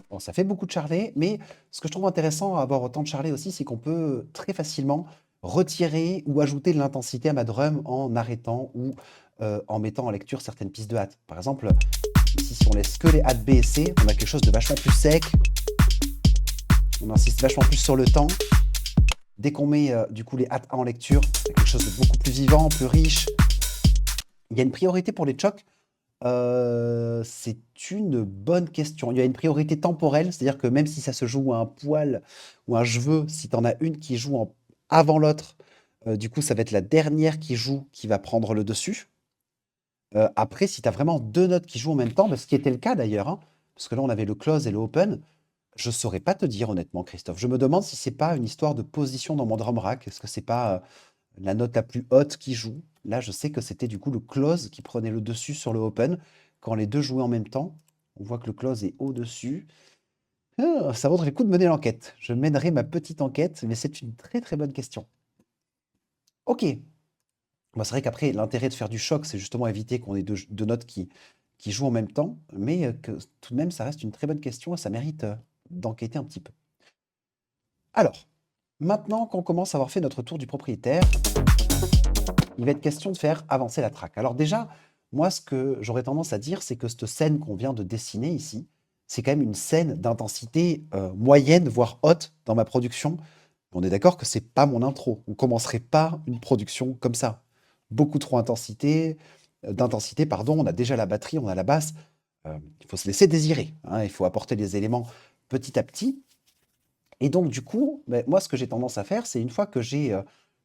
Bon, ça fait beaucoup de charlet, mais ce que je trouve intéressant à avoir autant de charlet aussi, c'est qu'on peut très facilement retirer ou ajouter de l'intensité à ma drum en arrêtant ou en mettant en lecture certaines pistes de hâte. Par exemple, ici, si on laisse que les hâtes B et C, on a quelque chose de vachement plus sec. On insiste vachement plus sur le temps. Dès qu'on met du coup les hâtes A en lecture, c'est quelque chose de beaucoup plus vivant, plus riche. Il y a une priorité pour les chocs. C'est une bonne question. Il y a une priorité temporelle, c'est-à-dire que même si ça se joue à un poil ou un cheveu, si tu en as une qui joue avant l'autre, du coup, ça va être la dernière qui joue qui va prendre le dessus. Après, si tu as vraiment deux notes qui jouent en même temps, ce qui était le cas d'ailleurs, parce que là, on avait le close et le open, je ne saurais pas te dire honnêtement, Christophe. Je me demande si c'est pas une histoire de position dans mon drum rack. Est-ce que c'est pas la note la plus haute qui joue? Là, je sais que c'était du coup le close qui prenait le dessus sur le open. Quand les deux jouaient en même temps, on voit que le close est au-dessus. Ça vaudrait le coup de mener l'enquête. Je mènerai ma petite enquête, mais c'est une très très bonne question. Ok. C'est vrai qu'après, l'intérêt de faire du choc, c'est justement éviter qu'on ait deux notes qui jouent en même temps, mais que tout de même, ça reste une très bonne question et ça mérite d'enquêter un petit peu. Alors, maintenant qu'on commence à avoir fait notre tour du propriétaire, il va être question de faire avancer la track. Alors déjà, moi, ce que j'aurais tendance à dire, c'est que cette scène qu'on vient de dessiner ici, c'est quand même une scène d'intensité moyenne, voire haute dans ma production. On est d'accord que c'est pas mon intro. On commencerait pas une production comme ça. Beaucoup trop d'intensité, pardon. On a déjà la batterie, on a la basse. Il faut se laisser désirer. Il faut apporter les éléments petit à petit. Et donc, du coup, moi, ce que j'ai tendance à faire, c'est une fois que j'ai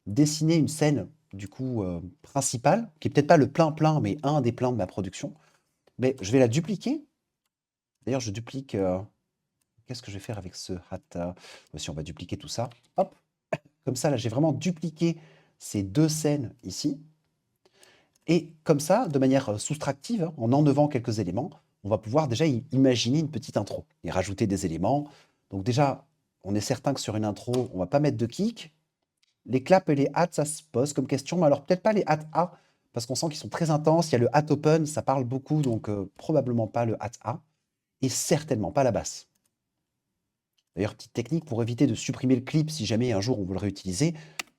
dessiné une scène, du coup, principale, qui est peut-être pas le plein-plein, mais un des pleins de ma production, mais je vais la dupliquer. D'ailleurs, je duplique. Qu'est-ce que je vais faire avec ce hat? Si on va dupliquer tout ça. Hop. Comme ça, là, j'ai vraiment dupliqué ces deux scènes ici. Et comme ça, de manière soustractive, en enlevant quelques éléments, on va pouvoir déjà imaginer une petite intro et rajouter des éléments. Donc déjà, on est certain que sur une intro, on ne va pas mettre de kick. Les claps et les hats, ça se pose comme question, mais alors peut-être pas les hats A, parce qu'on sent qu'ils sont très intenses. Il y a le hat open, ça parle beaucoup, donc probablement pas le hat A, et certainement pas la basse. D'ailleurs, petite technique pour éviter de supprimer le clip si jamais un jour on veut le réutiliser,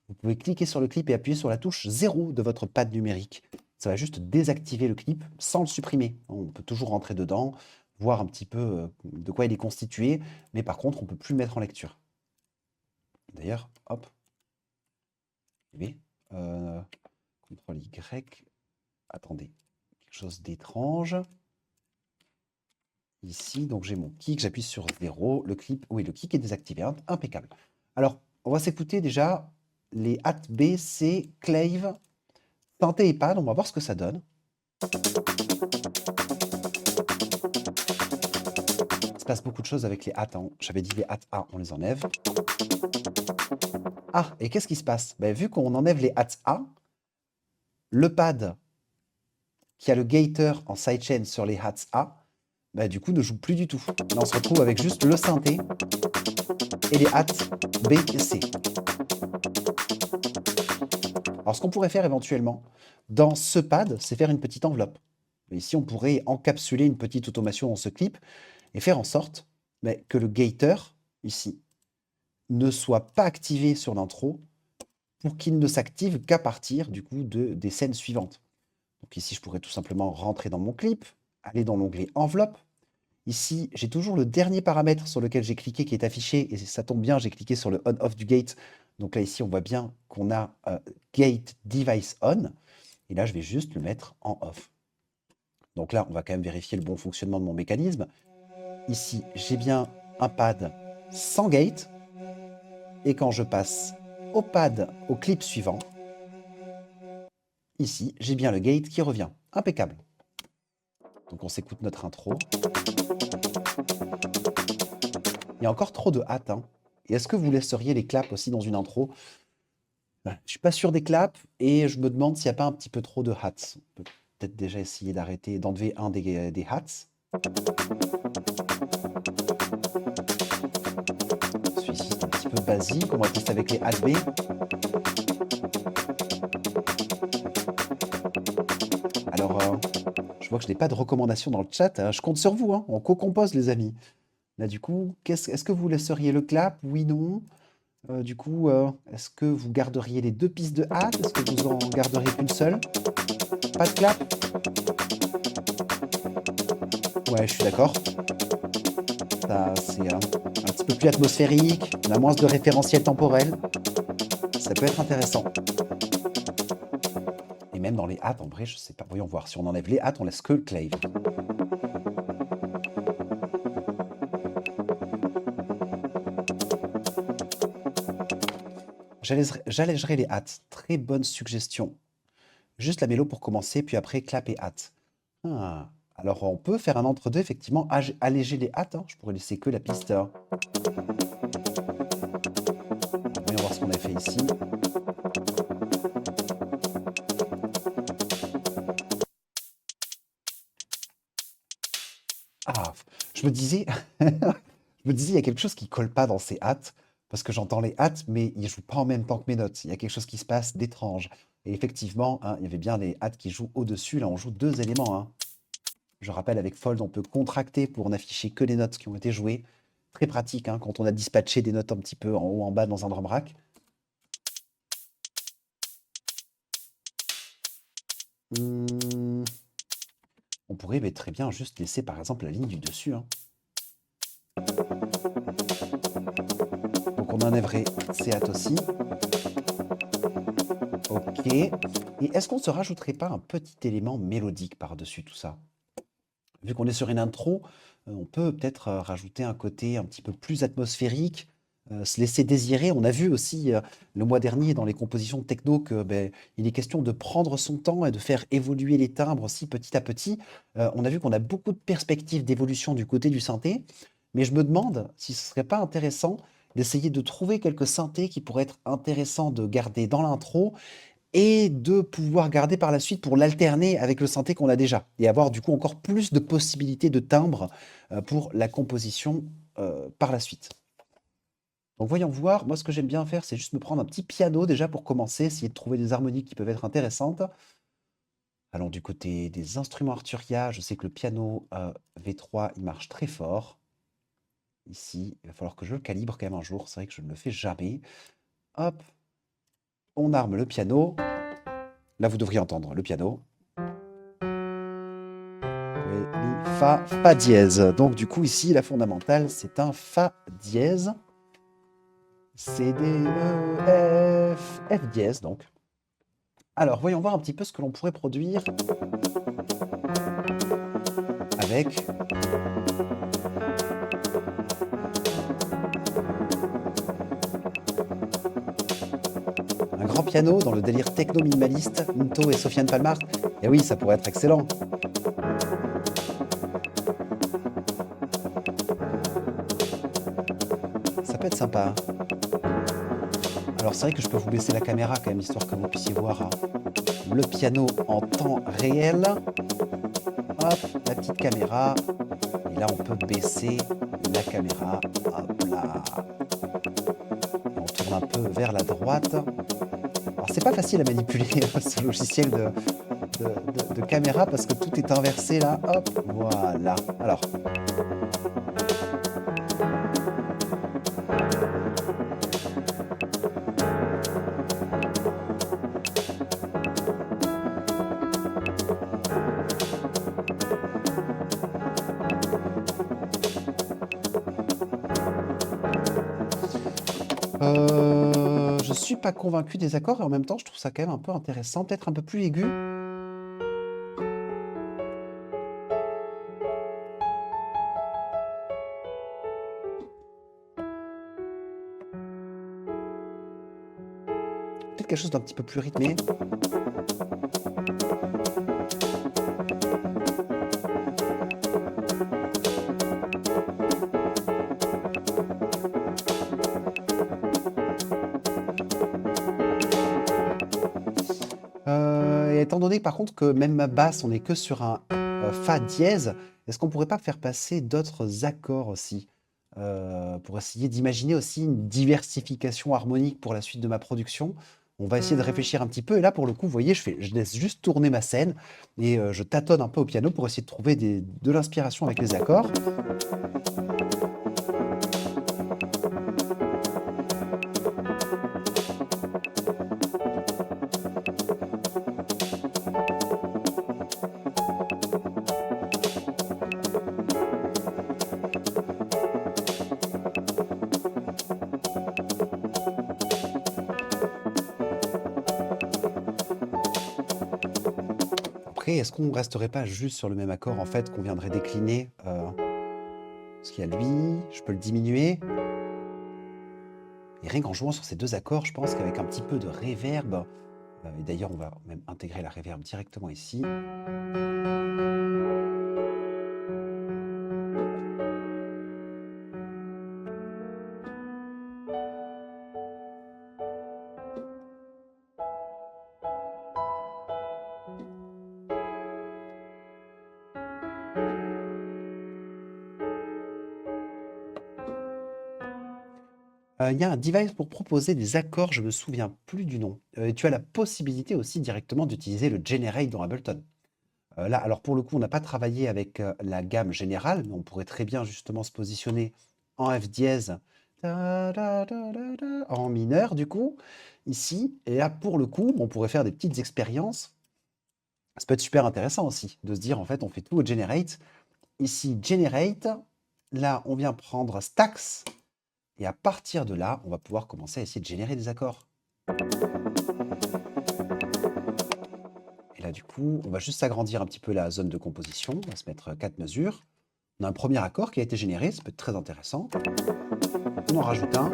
vous pouvez cliquer sur le clip et appuyer sur la touche 0 de votre pad numérique. Ça va juste désactiver le clip sans le supprimer. On peut toujours rentrer dedans, voir un petit peu de quoi il est constitué, mais par contre, on ne peut plus le mettre en lecture. D'ailleurs, hop, oui, CTRL Y, attendez, quelque chose d'étrange. Ici, donc j'ai mon kick, j'appuie sur 0, le clip, oui, le kick est désactivé, impeccable. Alors, on va s'écouter déjà les hats B, C, clave, synthé et pad, on va voir ce que ça donne. Il se passe beaucoup de choses avec les hats, hein. J'avais dit les hats A, on les enlève. Ah, et qu'est-ce qui se passe? Ben, vu qu'on enlève les hats A, le pad qui a le gator en sidechain sur les hats A, ben, du coup ne joue plus du tout. Là, on se retrouve avec juste le synthé et les hats B et C. Alors, ce qu'on pourrait faire éventuellement dans ce pad, c'est faire une petite enveloppe. Ici, on pourrait encapsuler une petite automation dans ce clip et faire en sorte que le gator, ici, ne soit pas activé sur l'intro pour qu'il ne s'active qu'à partir du coup des scènes suivantes. Donc ici, je pourrais tout simplement rentrer dans mon clip, aller dans l'onglet enveloppe. Ici, j'ai toujours le dernier paramètre sur lequel j'ai cliqué qui est affiché, et ça tombe bien, j'ai cliqué sur le on-off du gate. Donc là, ici, on voit bien qu'on a gate device on, et là, je vais juste le mettre en off. Donc là, on va quand même vérifier le bon fonctionnement de mon mécanisme. Ici, j'ai bien un pad sans gate, et quand je passe au pad, au clip suivant, ici, j'ai bien le gate qui revient. Impeccable. Donc on s'écoute notre intro. Il y a encore trop de hâte, hein. Et est-ce que vous laisseriez les claps aussi dans une intro? Je suis pas sûr des claps et je me demande s'il n'y a pas un petit peu trop de hats. On peut peut-être déjà essayer d'enlever un des hats. Celui-ci c'est un petit peu basique, on va tester avec les hats B. Alors, je vois que je n'ai pas de recommandations dans le chat. Je compte sur vous, hein. On co-compose, les amis. Là, du coup, est-ce que vous laisseriez le clap? Oui, non. Du coup, est-ce que vous garderiez les deux pistes de hâte? Est-ce que vous en garderiez qu'une seule? Pas de clap? Ouais, je suis d'accord. Ça, c'est un petit peu plus atmosphérique. On a moins de référentiel temporel. Ça peut être intéressant. Et même dans les hâtes, en vrai, je sais pas. Voyons voir. Si on enlève les hâtes, on laisse que le clave. J'allégerai les hâtes. Très bonne suggestion. Juste la mélo pour commencer, puis après clap et hâte. Ah. Alors on peut faire un entre-deux, effectivement, alléger les hâtes, hein. Je pourrais laisser que la piste. Voyons voir ce qu'on a fait ici. Ah, je me disais, il y a quelque chose qui colle pas dans ces hâtes, parce que j'entends les hâtes, mais ils jouent pas en même temps que mes notes. Il y a quelque chose qui se passe d'étrange. Et effectivement, hein, il y avait bien les hâtes qui jouent au-dessus. Là, on joue deux éléments, hein. Je rappelle, avec Fold, on peut contracter pour n'afficher que les notes qui ont été jouées. Très pratique, hein, quand on a dispatché des notes un petit peu en haut, en bas dans un drum rack. On pourrait très bien juste laisser, par exemple, la ligne du dessus, hein. Donc on enlèverait ces hâtes aussi. Ok. Et est-ce qu'on ne se rajouterait pas un petit élément mélodique par-dessus tout ça? Vu qu'on est sur une intro, on peut peut-être rajouter un côté un petit peu plus atmosphérique, se laisser désirer. On a vu aussi le mois dernier dans les compositions techno que il est question de prendre son temps et de faire évoluer les timbres aussi petit à petit. On a vu qu'on a beaucoup de perspectives d'évolution du côté du synthé, mais je me demande si ce serait pas intéressant d'essayer de trouver quelques synthés qui pourraient être intéressants de garder dans l'intro et de pouvoir garder par la suite pour l'alterner avec le synthé qu'on a déjà et avoir du coup encore plus de possibilités de timbres pour la composition par la suite. Donc voyons voir, moi ce que j'aime bien faire, c'est juste me prendre un petit piano déjà pour commencer, essayer de trouver des harmonies qui peuvent être intéressantes. Allons du côté des instruments Arturia, je sais que le piano V3, il marche très fort. Ici, il va falloir que je le calibre quand même un jour, c'est vrai que je ne le fais jamais. Hop, on arme le piano. Là, vous devriez entendre le piano. Ré, mi, fa dièse. Donc du coup, ici, la fondamentale, c'est un fa dièse. C, D, E, F dièse donc. Alors, voyons voir un petit peu ce que l'on pourrait produire avec un grand piano dans le délire techno-minimaliste, Minto et Sofiane Palmar. Et oui, ça pourrait être excellent. Ça peut être sympa. Alors c'est vrai que je peux vous baisser la caméra quand même, histoire que vous puissiez voir le piano en temps réel. Hop, la petite caméra. Et là, on peut baisser la caméra. Hop là. Et on tourne un peu vers la droite. Alors, c'est pas facile à manipuler ce logiciel de caméra parce que tout est inversé là. Hop, voilà. Alors. Je suis pas convaincu des accords et en même temps, je trouve ça quand même un peu intéressant, peut-être un peu plus aigu. Peut-être quelque chose d'un petit peu plus rythmé. Et étant donné par contre que même ma basse, on n'est que sur un fa dièse, est-ce qu'on pourrait pas faire passer d'autres accords aussi pour essayer d'imaginer aussi une diversification harmonique pour la suite de ma production? On va essayer de réfléchir un petit peu. Et là, pour le coup, vous voyez, je laisse juste tourner ma scène et je tâtonne un peu au piano pour essayer de trouver de l'inspiration avec les accords. Après, est-ce qu'on ne resterait pas juste sur le même accord, en fait, qu'on viendrait décliner parce qu'il y a lui, je peux le diminuer. Et rien qu'en jouant sur ces deux accords, je pense qu'avec un petit peu de reverb, et d'ailleurs, on va même intégrer la reverb directement ici. Il y a un device pour proposer des accords, je me souviens plus du nom. Et tu as la possibilité aussi directement d'utiliser le Generate dans Ableton. Là, alors pour le coup, on n'a pas travaillé avec la gamme générale, mais on pourrait très bien justement se positionner en F dièse, en mineur du coup, ici. Et là, pour le coup, on pourrait faire des petites expériences. Ça peut être super intéressant aussi de se dire, en fait, on fait tout au Generate. Ici, Generate. Là, on vient prendre Stacks. Et à partir de là, on va pouvoir commencer à essayer de générer des accords. Et là, du coup, on va juste agrandir un petit peu la zone de composition. On va se mettre 4 mesures. On a un premier accord qui a été généré, ça peut être très intéressant. On en rajoute un.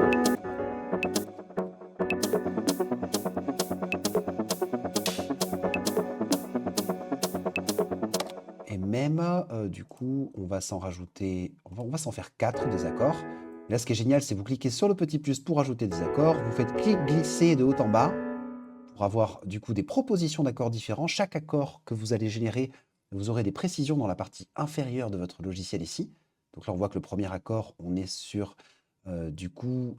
Et même, du coup, on va s'en rajouter, on va s'en faire 4 des accords. Et là, ce qui est génial, c'est vous cliquez sur le petit plus pour ajouter des accords. Vous faites clic glisser de haut en bas pour avoir du coup des propositions d'accords différents. Chaque accord que vous allez générer, vous aurez des précisions dans la partie inférieure de votre logiciel ici. Donc là, on voit que le premier accord, on est sur du coup,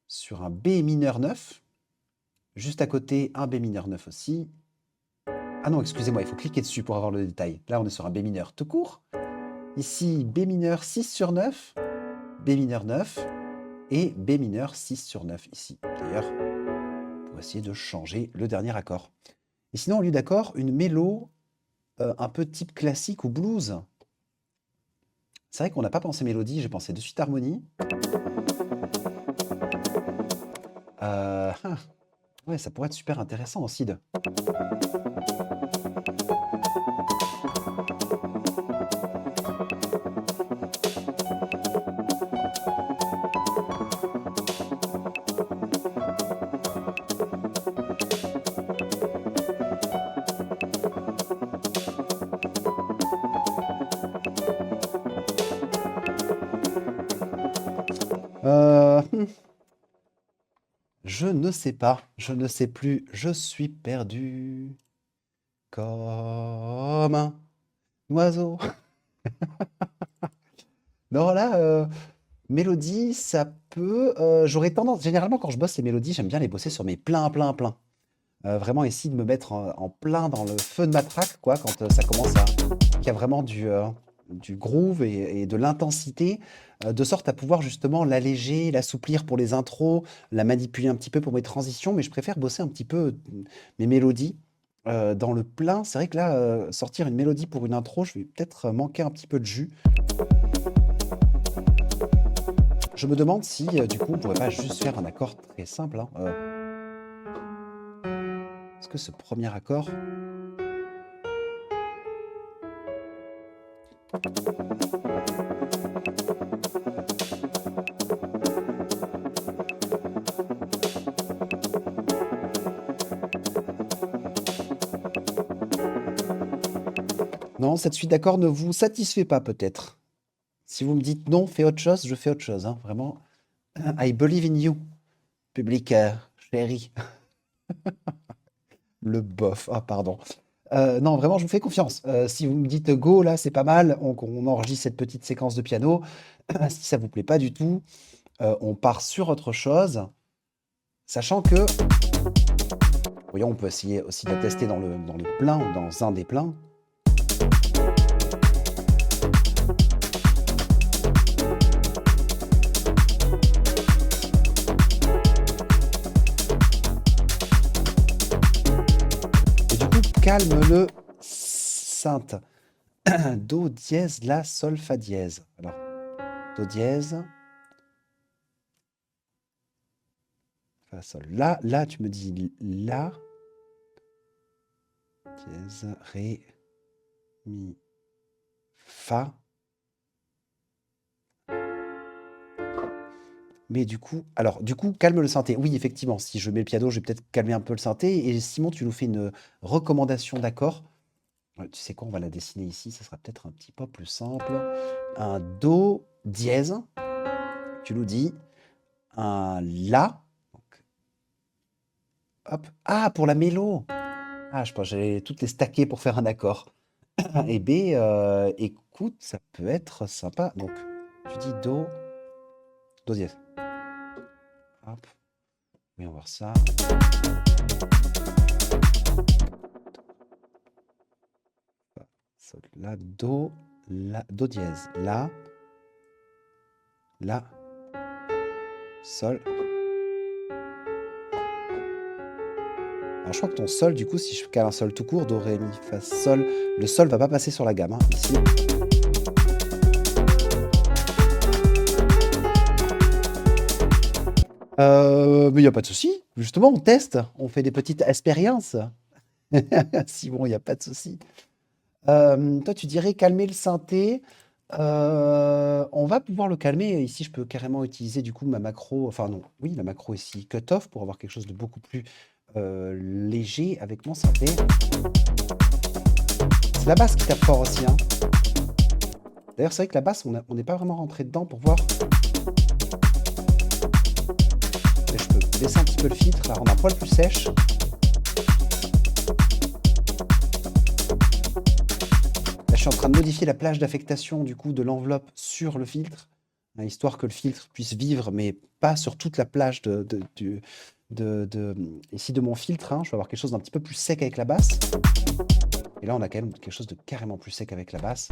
sur un B mineur 9. Juste à côté, un B mineur 9 aussi. Ah non, excusez-moi, il faut cliquer dessus pour avoir le détail. Là, on est sur un B mineur tout court. Ici, B mineur 6 sur 9, B mineur 9 et B mineur 6 sur 9 ici. D'ailleurs, pour essayer de changer le dernier accord. Et sinon, au lieu d'accord, une mélo un peu type classique ou blues. C'est vrai qu'on n'a pas pensé mélodie, j'ai pensé de suite harmonie. Ouais, ça pourrait être super intéressant aussi de... Je ne sais pas, je ne sais plus, je suis perdu comme un oiseau. Non, là, mélodie, ça peut... j'aurais tendance, généralement quand je bosse les mélodies, j'aime bien les bosser sur mes pleins, pleins, pleins. Vraiment essayer de me mettre en plein dans le feu de ma track, quoi, quand ça commence à... qu'il y a vraiment du groove et de l'intensité, de sorte à pouvoir justement l'alléger, l'assouplir pour les intros, la manipuler un petit peu pour mes transitions, mais je préfère bosser un petit peu mes mélodies dans le plein. C'est vrai que là, sortir une mélodie pour une intro, je vais peut-être manquer un petit peu de jus. Je me demande si, du coup, on pourrait pas juste faire un accord très simple, hein. Est-ce que ce premier accord... Non, cette suite d'accords ne vous satisfait pas peut-être. Si vous me dites non, fais autre chose, je fais autre chose, hein, vraiment. I believe in you, public chéri. Le bof, ah pardon. Non, vraiment, je vous fais confiance. Si vous me dites go, là, c'est pas mal, on enregistre cette petite séquence de piano. Si ça vous plaît pas du tout, on part sur autre chose. Sachant que, voyons, on peut essayer aussi de la tester dans le plein ou dans un des pleins. Calme le synth. Do dièse, la, sol, fa dièse. Alors, do dièse. Fa, sol. Là, tu me dis la. Dièse, ré, mi, fa. Mais du coup, calme le synthé. Oui, effectivement, si je mets le piano, je vais peut-être calmer un peu le synthé. Et Simon, tu nous fais une recommandation d'accord. Tu sais quoi, on va la dessiner ici, ça sera peut-être un petit peu plus simple. Un do dièse, tu nous dis. Un la. Donc, hop. Ah, pour la mélo. Ah, je pense que j'allais toutes les stacker pour faire un accord. Et B, écoute, ça peut être sympa. Donc, tu dis do dièse. Hop. Oui, on va voir ça. Sol, la, do dièse, la, sol. Alors je crois que ton sol, du coup, si je cale un sol tout court, do, ré, mi, fa, sol, le sol va pas passer sur la gamme, hein, ici. Mais il n'y a pas de souci. Justement, on teste, on fait des petites expériences. Si bon, il n'y a pas de souci. Toi, tu dirais calmer le synthé. On va pouvoir le calmer. Ici, je peux carrément utiliser du coup ma macro. Enfin non, oui, la macro ici, cut-off, pour avoir quelque chose de beaucoup plus léger avec mon synthé. C'est la basse qui tape fort aussi, hein. D'ailleurs, c'est vrai que la basse, on n'est pas vraiment rentré dedans pour voir. Et je peux baisser un petit peu le filtre, la rendre un poil plus sèche. Je suis en train de modifier la plage d'affectation du coup de l'enveloppe sur le filtre. hein, histoire que le filtre puisse vivre, mais pas sur toute la plage ici de mon filtre, hein. Je vais avoir quelque chose d'un petit peu plus sec avec la basse. Et là, on a quand même quelque chose de carrément plus sec avec la basse.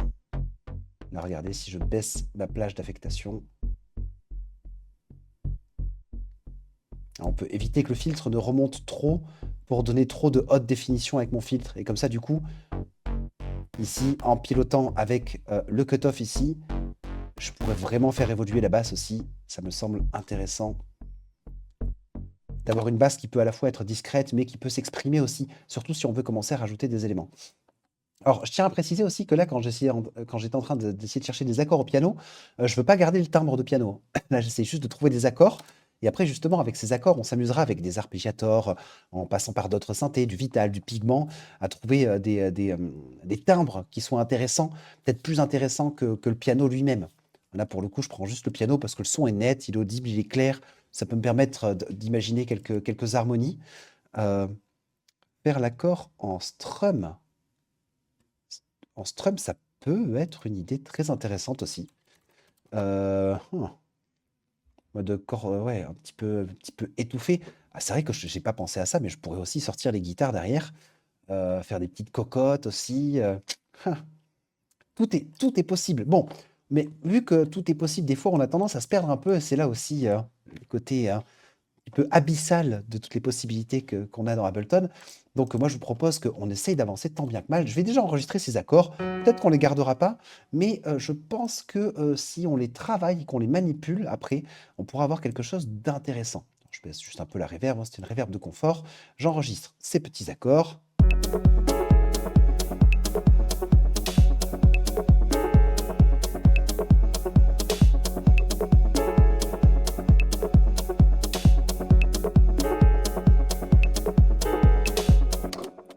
Là, regardez, si je baisse ma plage d'affectation, on peut éviter que le filtre ne remonte trop pour donner trop de haute définition avec mon filtre. Et comme ça, du coup, ici, en pilotant avec le cutoff ici, je pourrais vraiment faire évoluer la basse aussi. Ça me semble intéressant d'avoir une basse qui peut à la fois être discrète, mais qui peut s'exprimer aussi, surtout si on veut commencer à rajouter des éléments. Alors, je tiens à préciser aussi que là, quand j'étais en train d'essayer de chercher des accords au piano, je ne veux pas garder le timbre de piano. Là, j'essaie juste de trouver des accords. Et après, justement, avec ces accords, on s'amusera avec des arpégiators, en passant par d'autres synthés, du Vital, du Pigment, à trouver des timbres qui soient intéressants, peut-être plus intéressants que le piano lui-même. Là, pour le coup, je prends juste le piano parce que le son est net, il est audible, il est clair. Ça peut me permettre d'imaginer quelques harmonies. Euh, Faire l'accord en strum. En strum, ça peut être une idée très intéressante aussi. Euh, hmm, Mode corps, ouais, un petit peu étouffé. Ah, c'est vrai que j'ai pas pensé à ça, mais je pourrais aussi sortir les guitares derrière, faire des petites cocottes aussi. Ah, tout est possible. Bon, mais vu que tout est possible, des fois, on a tendance à se perdre un peu. Et c'est là aussi le côté petit peu abyssal de toutes les possibilités qu'on a dans Ableton. Donc moi, je vous propose qu'on essaye d'avancer tant bien que mal. Je vais déjà enregistrer ces accords. Peut-être qu'on ne les gardera pas, mais je pense que si on les travaille, qu'on les manipule, après, on pourra avoir quelque chose d'intéressant. Je baisse juste un peu la reverb, hein, c'est une reverb de confort. J'enregistre ces petits accords.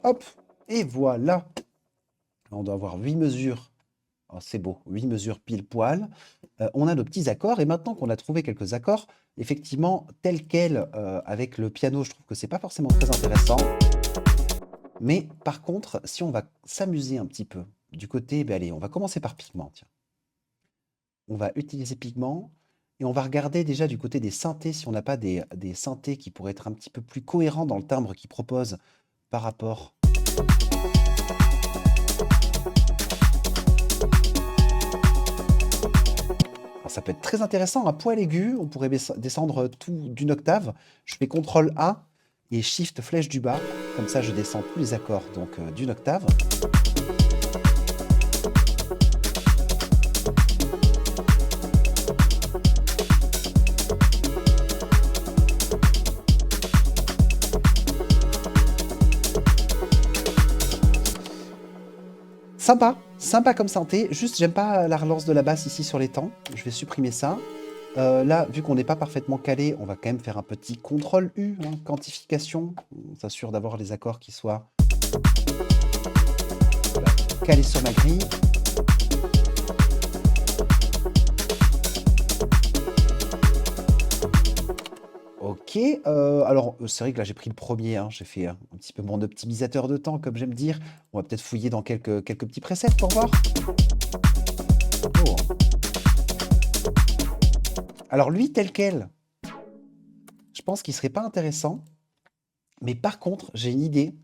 Hop, et voilà. On doit avoir 8 mesures. Oh, c'est beau, 8 mesures pile poil. On a nos petits accords, et maintenant qu'on a trouvé quelques accords, effectivement, tel quel, avec le piano, je trouve que c'est pas forcément très intéressant. Mais par contre, si on va s'amuser un petit peu du côté, ben allez, on va commencer par Pigment, tiens. On va utiliser Pigment, et on va regarder déjà du côté des synthés, si on n'a pas des synthés qui pourraient être un petit peu plus cohérents dans le timbre qu'ils proposent par rapport. Alors, ça peut être très intéressant, un poil aigu, on pourrait descendre tout d'une octave. Je fais CTRL A et Shift flèche du bas, comme ça je descends tous les accords donc d'une octave. Sympa, sympa comme synthé, juste j'aime pas la relance de la basse ici sur les temps, je vais supprimer ça. Là, vu qu'on n'est pas parfaitement calé, on va quand même faire un petit CTRL U, hein, quantification, on s'assure d'avoir les accords qui soient voilà, calés sur ma grille. Ok, alors c'est vrai que là j'ai pris le premier, hein, j'ai fait un petit peu mon optimisateur de temps, comme j'aime dire. On va peut-être fouiller dans quelques petits presets pour voir. Oh. Alors lui, tel quel, je pense qu'il serait pas intéressant. Mais par contre, j'ai une idée.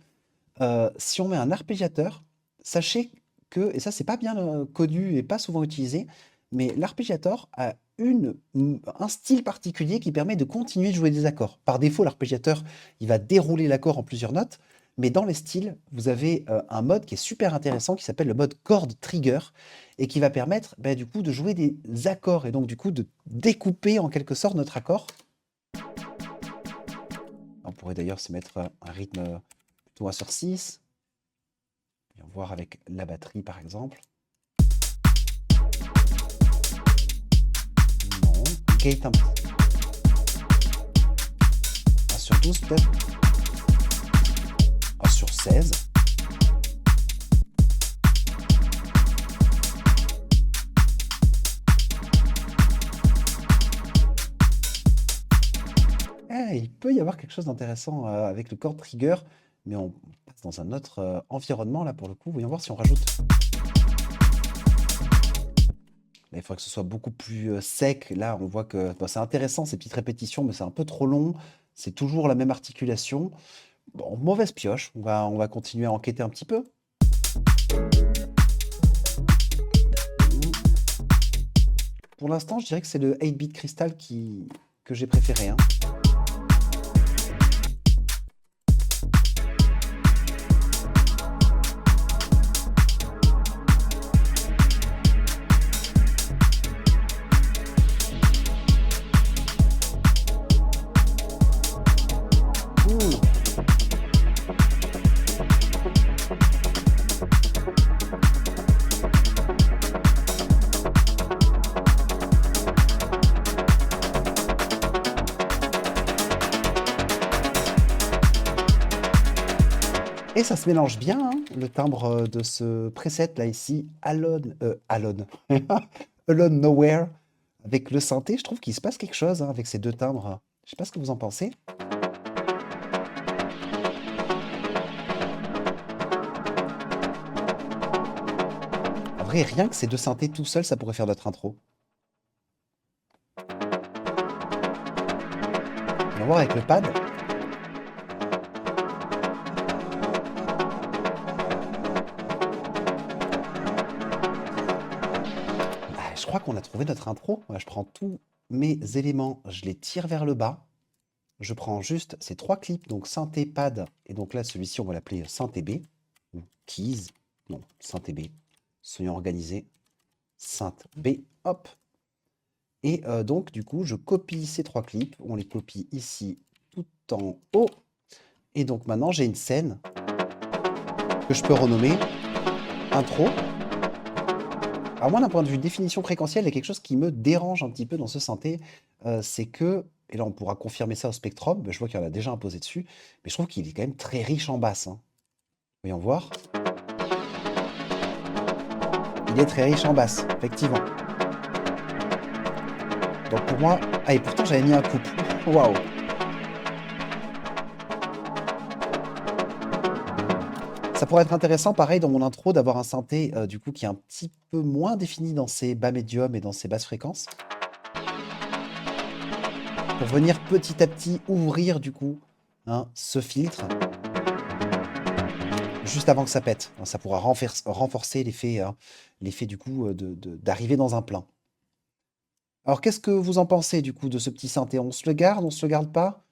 Si on met un arpégiateur, sachez que, et ça c'est pas bien connu et pas souvent utilisé, mais l'arpégiateur a un style particulier qui permet de continuer de jouer des accords. Par défaut, l'arpégiateur, il va dérouler l'accord en plusieurs notes, mais dans les styles, vous avez un mode qui est super intéressant, qui s'appelle le mode chord trigger, et qui va permettre du coup de jouer des accords, et donc du coup de découper en quelque sorte notre accord. On pourrait d'ailleurs se mettre un rythme plutôt 1/6. Et on va voir avec la batterie par exemple. Non, gate un peu. 1/12 peut-être. 1/16. Il peut y avoir quelque chose d'intéressant avec le chord trigger, mais on passe dans un autre environnement là pour le coup. Voyons voir si on rajoute Là, il faudrait que ce soit beaucoup plus sec. Là, on voit que bon, c'est intéressant ces petites répétitions, mais c'est un peu trop long. C'est toujours la même articulation. Bon, mauvaise pioche. On va continuer à enquêter un petit peu. Pour l'instant, je dirais que c'est le 8-bit Crystal que j'ai préféré, hein. Ouh. Et ça se mélange bien, hein, le timbre de ce preset là ici, Alone Nowhere, avec le synthé, je trouve qu'il se passe quelque chose hein, avec ces deux timbres. Je sais pas ce que vous en pensez. En vrai, rien que ces deux synthés tout seuls, ça pourrait faire notre intro. On va voir avec le pad. Je crois qu'on a trouvé notre intro. Je prends tous mes éléments, je les tire vers le bas. Je prends juste ces trois clips, donc synthé, pad, et donc là, celui-ci, on va l'appeler synthé B, ou keys, non, synthé B, soyons organisés, synth B, hop. Et donc, du coup, je copie ces trois clips, on les copie ici, tout en haut. Et donc maintenant, j'ai une scène que je peux renommer intro. Alors moi, d'un point de vue définition fréquentielle, il y a quelque chose qui me dérange un petit peu dans ce synthé, c'est que, et là on pourra confirmer ça au Spectrum, je vois qu'il y en a déjà un posé dessus, mais je trouve qu'il est quand même très riche en basse, hein. Voyons voir. Il est très riche en basse, effectivement. Donc pour moi... Ah, et pourtant j'avais mis un couple. Waouh! Ça pourrait être intéressant, pareil, dans mon intro, d'avoir un synthé du coup qui est un petit peu moins défini dans ses bas médiums et dans ses basses fréquences. Pour venir petit à petit ouvrir du coup hein, ce filtre. Juste avant que ça pète. Ça pourra renforcer l'effet du coup d'arriver dans un plein. Alors qu'est-ce que vous en pensez du coup de ce petit synthé? On se le garde, on se le garde pas?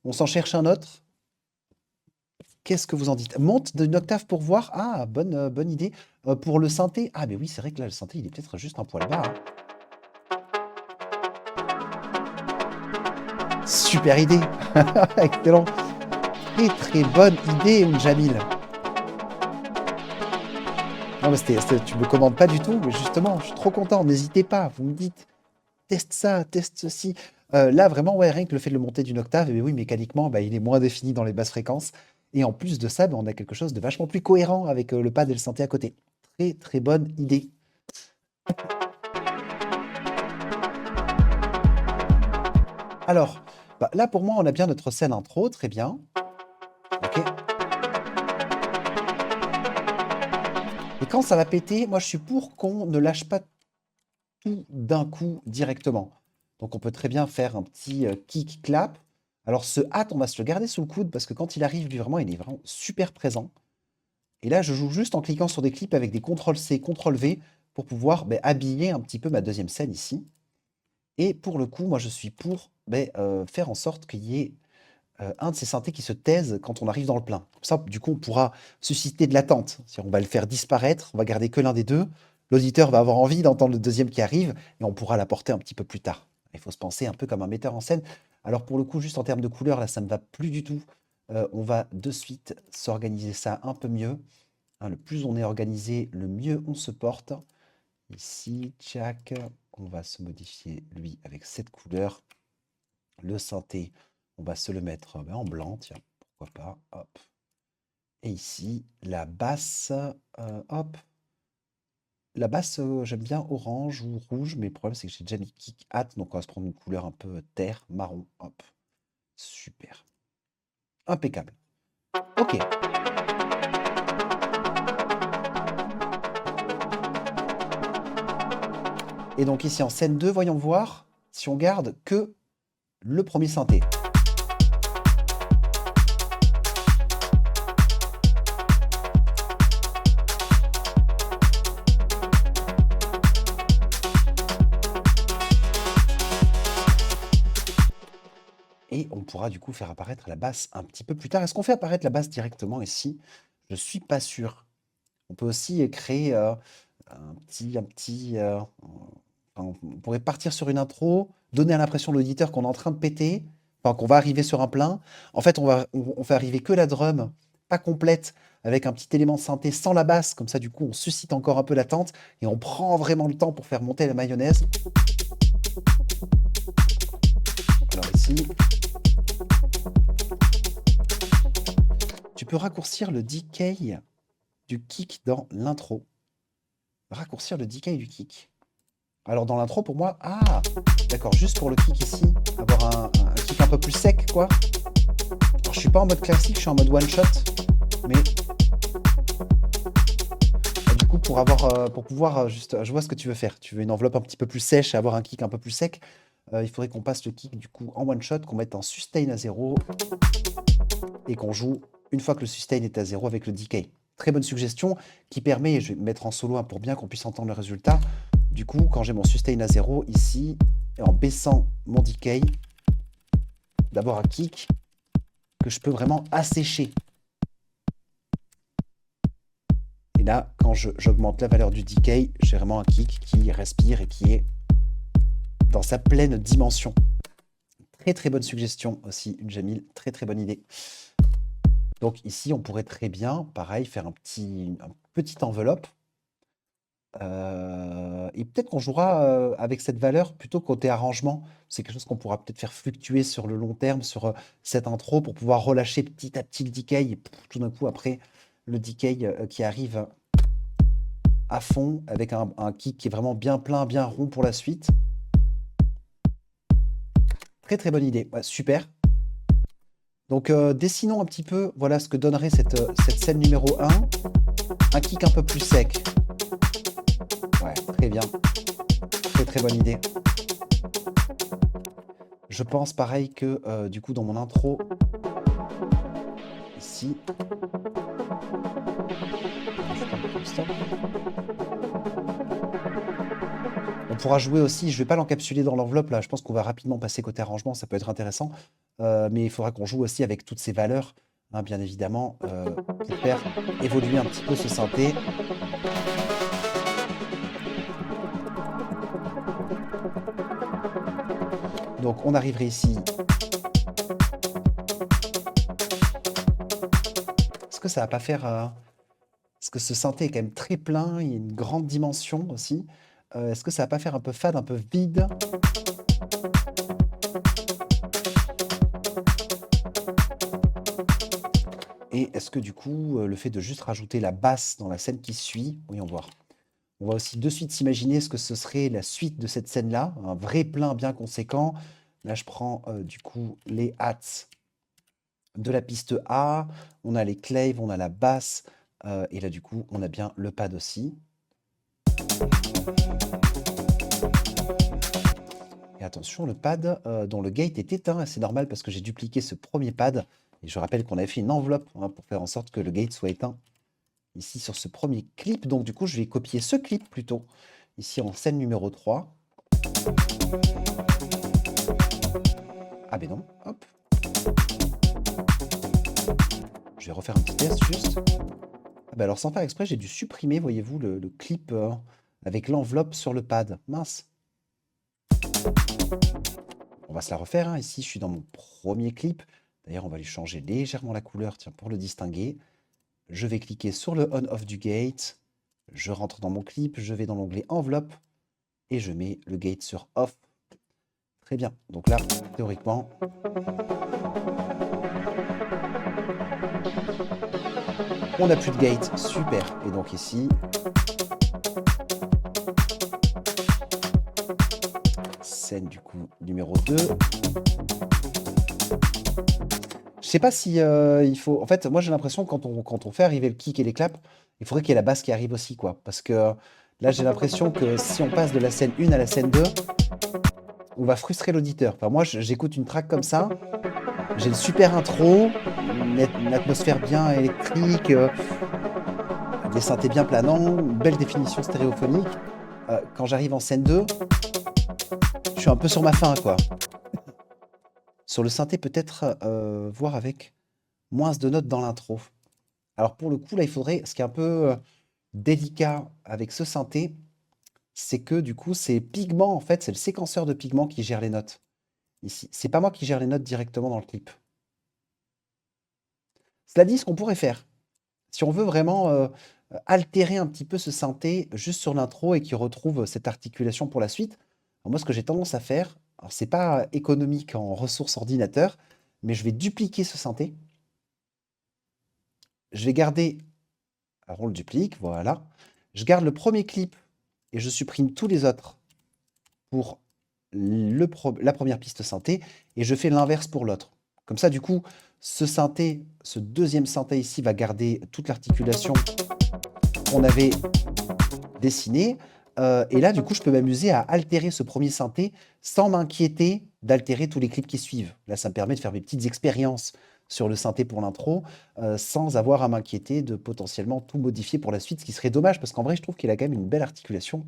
On s'en cherche un autre? Qu'est-ce que vous en dites? Monte d'une octave pour voir. Ah, bonne idée. Pour le synthé. Ah, mais oui, c'est vrai que là, le synthé, il est peut-être juste un poil bas, hein. Super idée. Excellent. Très très bonne idée, Jamil. Non, mais tu me commandes pas du tout, mais justement, je suis trop content. N'hésitez pas, vous me dites, teste ça, teste ceci. Là, vraiment, ouais, rien que le fait de le monter d'une octave, mais oui, mécaniquement, il est moins défini dans les basses fréquences. Et en plus de ça, on a quelque chose de vachement plus cohérent avec le pad et le synthé à côté. Très très bonne idée. Alors, là pour moi, on a bien notre scène intro, très bien. Ok. Et quand ça va péter, moi je suis pour qu'on ne lâche pas tout d'un coup directement. Donc on peut très bien faire un petit kick clap. Alors ce hat, on va se le garder sous le coude parce que quand il arrive, lui vraiment, il est vraiment super présent. Et là, je joue juste en cliquant sur des clips avec des CTRL-C, CTRL-V pour pouvoir habiller un petit peu ma deuxième scène ici. Et pour le coup, moi je suis pour faire en sorte qu'il y ait un de ces synthés qui se taise quand on arrive dans le plein. Comme ça, du coup, on pourra susciter de l'attente. On va le faire disparaître, on va garder que l'un des deux. L'auditeur va avoir envie d'entendre le deuxième qui arrive et on pourra l'apporter un petit peu plus tard. Il faut se penser un peu comme un metteur en scène. Alors pour le coup, juste en termes de couleur, là, ça ne me va plus du tout. On va de suite s'organiser ça un peu mieux. Hein, le plus on est organisé, le mieux on se porte. Ici, tchac, on va se modifier lui avec cette couleur. Le synthé, on va se le mettre en blanc, tiens, pourquoi pas, hop. Et ici, la basse, hop. La basse, j'aime bien orange ou rouge, mais le problème, c'est que j'ai déjà mis kick hat, donc on va se prendre une couleur un peu terre, marron, hop. Super. Impeccable. Ok. Et donc ici en scène 2, voyons voir si on garde que le premier synthé. Et on pourra du coup faire apparaître la basse un petit peu plus tard. Est-ce qu'on fait apparaître la basse directement ici? Je ne suis pas sûr. On peut aussi créer on pourrait partir sur une intro, donner à l'impression à l'auditeur qu'on est en train de péter, enfin qu'on va arriver sur un plein. En fait, on fait arriver que la drum, pas complète, avec un petit élément de synthé sans la basse. Comme ça, du coup, on suscite encore un peu l'attente et on prend vraiment le temps pour faire monter la mayonnaise. Alors ici, tu peux raccourcir le decay du kick dans l'intro. Raccourcir le decay du kick. Alors dans l'intro, pour moi, d'accord, juste pour le kick ici, avoir un kick un peu plus sec, quoi. Alors je suis pas en mode classique, je suis en mode one shot, mais du coup pour pouvoir juste, je vois ce que tu veux faire. Tu veux une enveloppe un petit peu plus sèche et avoir un kick un peu plus sec. Il faudrait qu'on passe le kick du coup en one shot, qu'on mette un sustain à 0 et qu'on joue une fois que le sustain est à 0 avec le decay. Très bonne suggestion qui permet, et je vais me mettre en solo pour bien qu'on puisse entendre le résultat. Du coup, quand j'ai mon sustain à 0 ici, et en baissant mon decay, d'avoir un kick que je peux vraiment assécher. Et là, quand j'augmente la valeur du decay, j'ai vraiment un kick qui respire et qui est dans sa pleine dimension. Très très bonne suggestion aussi, une Jamil, très très bonne idée. Donc ici, on pourrait très bien, pareil, faire une petite enveloppe. Et peut-être qu'on jouera avec cette valeur plutôt côté arrangement. C'est quelque chose qu'on pourra peut-être faire fluctuer sur le long terme, sur cette intro, pour pouvoir relâcher petit à petit le decay. Et tout d'un coup, après, le decay qui arrive à fond, avec un kick qui est vraiment bien plein, bien rond pour la suite. Très très bonne idée, ouais, super. Donc dessinons un petit peu, voilà ce que donnerait cette scène numéro 1. Un kick un peu plus sec. Ouais, très bien. Très très bonne idée. Je pense pareil que du coup dans mon intro, ici. Stop. On pourra jouer aussi, je vais pas l'encapsuler dans l'enveloppe là, je pense qu'on va rapidement passer côté arrangement, ça peut être intéressant. Mais il faudra qu'on joue aussi avec toutes ces valeurs, hein, bien évidemment, pour faire évoluer un petit peu ce synthé. Donc on arriverait ici. Est-ce que ça va pas faire... Parce que ce synthé est quand même très plein, il y a une grande dimension aussi. Est-ce que ça va pas faire un peu fade, un peu vide? Et est-ce que du coup, le fait de juste rajouter la basse dans la scène qui suit, voyons voir. On va aussi de suite s'imaginer ce que ce serait la suite de cette scène-là, un vrai plein bien conséquent. Là, je prends du coup les hats de la piste A, on a les claves, on a la basse, et là du coup, on a bien le pad aussi. Et attention, le pad dont le gate est éteint, c'est normal parce que j'ai dupliqué ce premier pad. Et je rappelle qu'on avait fait une enveloppe pour faire en sorte que le gate soit éteint ici sur ce premier clip. Donc du coup, je vais copier ce clip plutôt, ici en scène numéro 3. Ah ben non, hop. Je vais refaire un petit test juste. Ah ben alors sans faire exprès, j'ai dû supprimer, voyez-vous, le clip avec l'enveloppe sur le pad. Mince. On va se la refaire, hein. Ici, je suis dans mon premier clip. D'ailleurs, on va lui changer légèrement la couleur, tiens, pour le distinguer. Je vais cliquer sur le on-off du gate. Je rentre dans mon clip, je vais dans l'onglet enveloppe et je mets le gate sur off. Très bien. Donc là, théoriquement, on n'a plus de gate. Super. Et donc ici, scène du coup numéro 2. Je sais pas si il faut. En fait, moi j'ai l'impression que quand on fait arriver le kick et les claps, il faudrait qu'il y ait la basse qui arrive aussi, quoi. Parce que Là, j'ai l'impression que si on passe de la scène 1 à la scène 2, on va frustrer l'auditeur. Enfin, moi, j'écoute une track comme ça, j'ai une super intro, une atmosphère bien électrique, des synthés bien planants, une belle définition stéréophonique. Quand j'arrive en scène 2, je suis un peu sur ma faim, quoi. Sur le synthé, peut-être voir avec moins de notes dans l'intro. Alors pour le coup, là, il faudrait, ce qui est un peu délicat avec ce synthé, c'est que du coup, c'est Pigment, en fait, c'est le séquenceur de Pigment qui gère les notes. Ici, c'est pas moi qui gère les notes directement dans le clip. Cela dit, ce qu'on pourrait faire, si on veut vraiment altérer un petit peu ce synthé juste sur l'intro et qu'il retrouve cette articulation pour la suite, alors moi, ce que j'ai tendance à faire, alors c'est pas économique en ressources ordinateur, mais je vais dupliquer ce synthé. Je vais garder, alors on le duplique, voilà. Je garde le premier clip et je supprime tous les autres pour la première piste synthé et je fais l'inverse pour l'autre. Comme ça, du coup, ce synthé, ce deuxième synthé ici va garder toute l'articulation qu'on avait dessinée. Et là, du coup, je peux m'amuser à altérer ce premier synthé sans m'inquiéter d'altérer tous les clips qui suivent. Là, ça me permet de faire mes petites expériences sur le synthé pour l'intro, sans avoir à m'inquiéter de potentiellement tout modifier pour la suite, ce qui serait dommage, parce qu'en vrai, je trouve qu'il a quand même une belle articulation.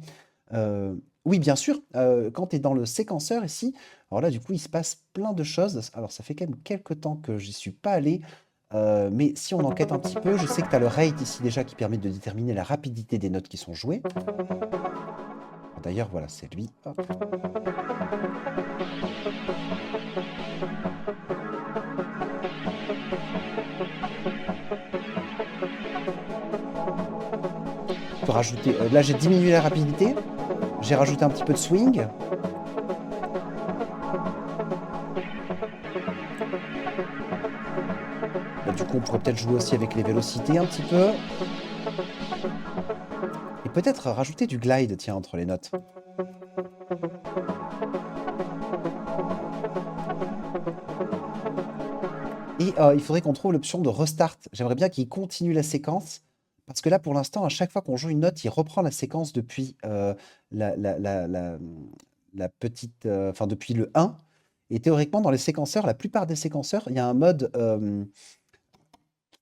Oui, bien sûr, quand tu es dans le séquenceur ici, alors là, du coup, il se passe plein de choses. Alors, ça fait quand même quelques temps que j'y suis pas allé, mais si on enquête un petit peu, je sais que tu as le rate ici déjà qui permet de déterminer la rapidité des notes qui sont jouées. D'ailleurs, voilà, c'est lui. Hop. Je peux rajouter, là, j'ai diminué la rapidité. J'ai rajouté un petit peu de swing. Là, du coup, on pourrait peut-être jouer aussi avec les vélocités un petit peu. Et peut-être rajouter du glide, tiens, entre les notes. Et il faudrait qu'on trouve l'option de restart. J'aimerais bien qu'il continue la séquence. Parce que là, pour l'instant, à chaque fois qu'on joue une note, il reprend la séquence depuis la petite, enfin depuis le 1. Et théoriquement, dans les séquenceurs, la plupart des séquenceurs, il y a un mode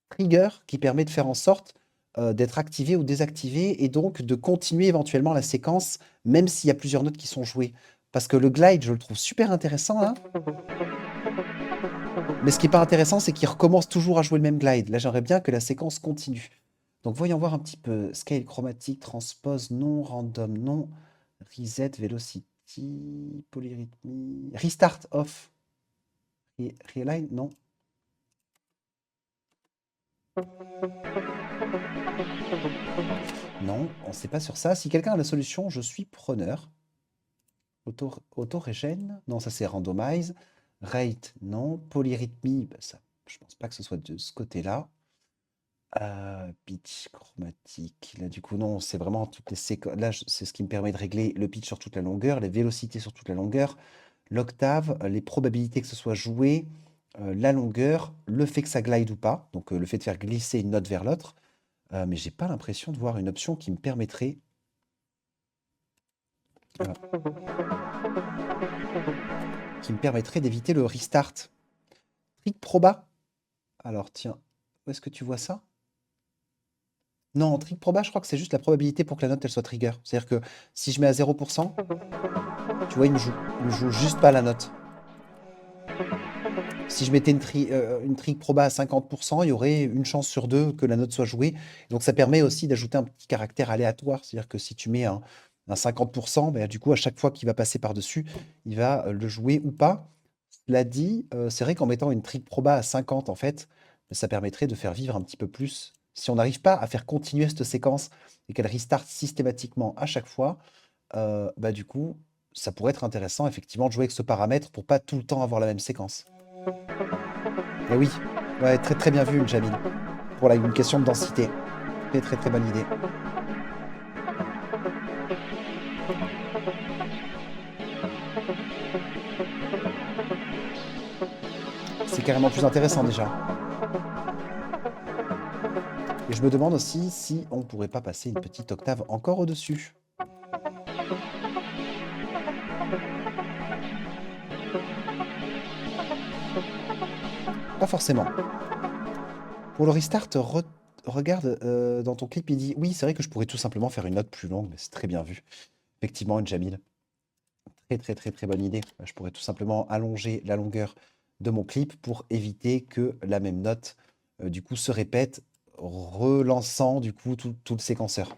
trigger qui permet de faire en sorte d'être activé ou désactivé et donc de continuer éventuellement la séquence, même s'il y a plusieurs notes qui sont jouées. Parce que le glide, je le trouve super intéressant là. Mais ce qui n'est pas intéressant, c'est qu'il recommence toujours à jouer le même glide. Là, j'aimerais bien que la séquence continue. Donc, voyons voir un petit peu. Scale chromatique, transpose, non. Random, non. Reset, velocity, polyrythmie. Restart, off. Realign, non. Non, on ne sait pas sur ça. Si quelqu'un a la solution, je suis preneur. Auto-régène, non, ça c'est randomize. Rate, non. Polyrythmie, bah, ça, je pense pas que ce soit de ce côté-là. Pitch chromatique, là du coup non, c'est vraiment toutes les séquences. Là, c'est ce qui me permet de régler le pitch sur toute la longueur, les vélocités sur toute la longueur, l'octave, les probabilités que ce soit joué, la longueur, le fait que ça glide ou pas, donc le fait de faire glisser une note vers l'autre. Mais j'ai pas l'impression de voir une option qui me permettrait d'éviter le restart. Trick proba. Alors tiens, où est-ce que tu vois ça? Non, en trick proba, je crois que c'est juste la probabilité pour que la note elle soit trigger. C'est-à-dire que si je mets à 0%, tu vois, il me joue juste pas la note. Si je mettais une trick proba à 50%, il y aurait une chance sur deux que la note soit jouée. Donc ça permet aussi d'ajouter un petit caractère aléatoire. C'est-à-dire que si tu mets un 50%, ben, du coup, à chaque fois qu'il va passer par-dessus, il va le jouer ou pas. Cela dit, c'est vrai qu'en mettant une trick proba à 50, en fait, ça permettrait de faire vivre un petit peu plus. Si on n'arrive pas à faire continuer cette séquence et qu'elle restart systématiquement à chaque fois, bah, du coup, ça pourrait être intéressant effectivement de jouer avec ce paramètre pour pas tout le temps avoir la même séquence. Et oui, ouais, très très bien vu, Jamil. Pour une question de densité. Très très très bonne idée. C'est carrément plus intéressant déjà. Et je me demande aussi si on pourrait pas passer une petite octave encore au-dessus. Pas forcément. Pour le restart, regarde dans ton clip, il dit oui, c'est vrai que je pourrais tout simplement faire une note plus longue, mais c'est très bien vu. Effectivement, Jamil. Très très très très bonne idée. Je pourrais tout simplement allonger la longueur de mon clip pour éviter que la même note du coup se répète, relançant du coup tout le séquenceur.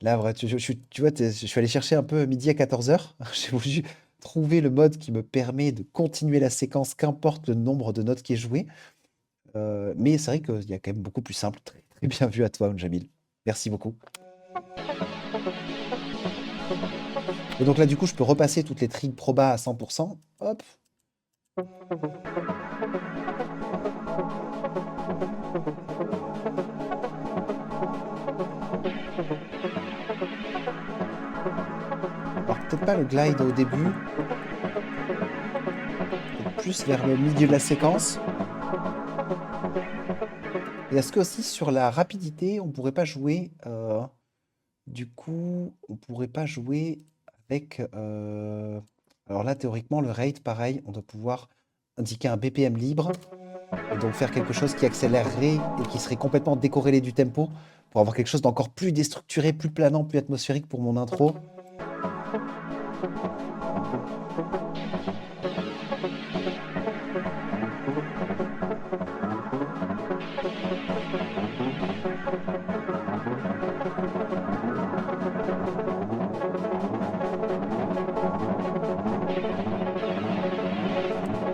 Là, vrai, tu vois, je suis allé chercher un peu midi à 14h. J'ai voulu trouver le mode qui me permet de continuer la séquence, qu'importe le nombre de notes qui est joué. Mais c'est vrai qu'il y a quand même beaucoup plus simple. Très, très bien vu à toi, Jamil. Merci beaucoup. Et donc là, du coup, je peux repasser toutes les trigs proba à 100%. Hop. Alors peut-être pas le glide au début. Peut-être plus vers le milieu de la séquence. Et est-ce que aussi sur la rapidité, on pourrait pas jouer du coup, on pourrait pas jouer avec alors là, théoriquement, le rate, pareil, on doit pouvoir indiquer un BPM libre et donc faire quelque chose qui accélérerait et qui serait complètement décorrélé du tempo pour avoir quelque chose d'encore plus déstructuré, plus planant, plus atmosphérique pour mon intro.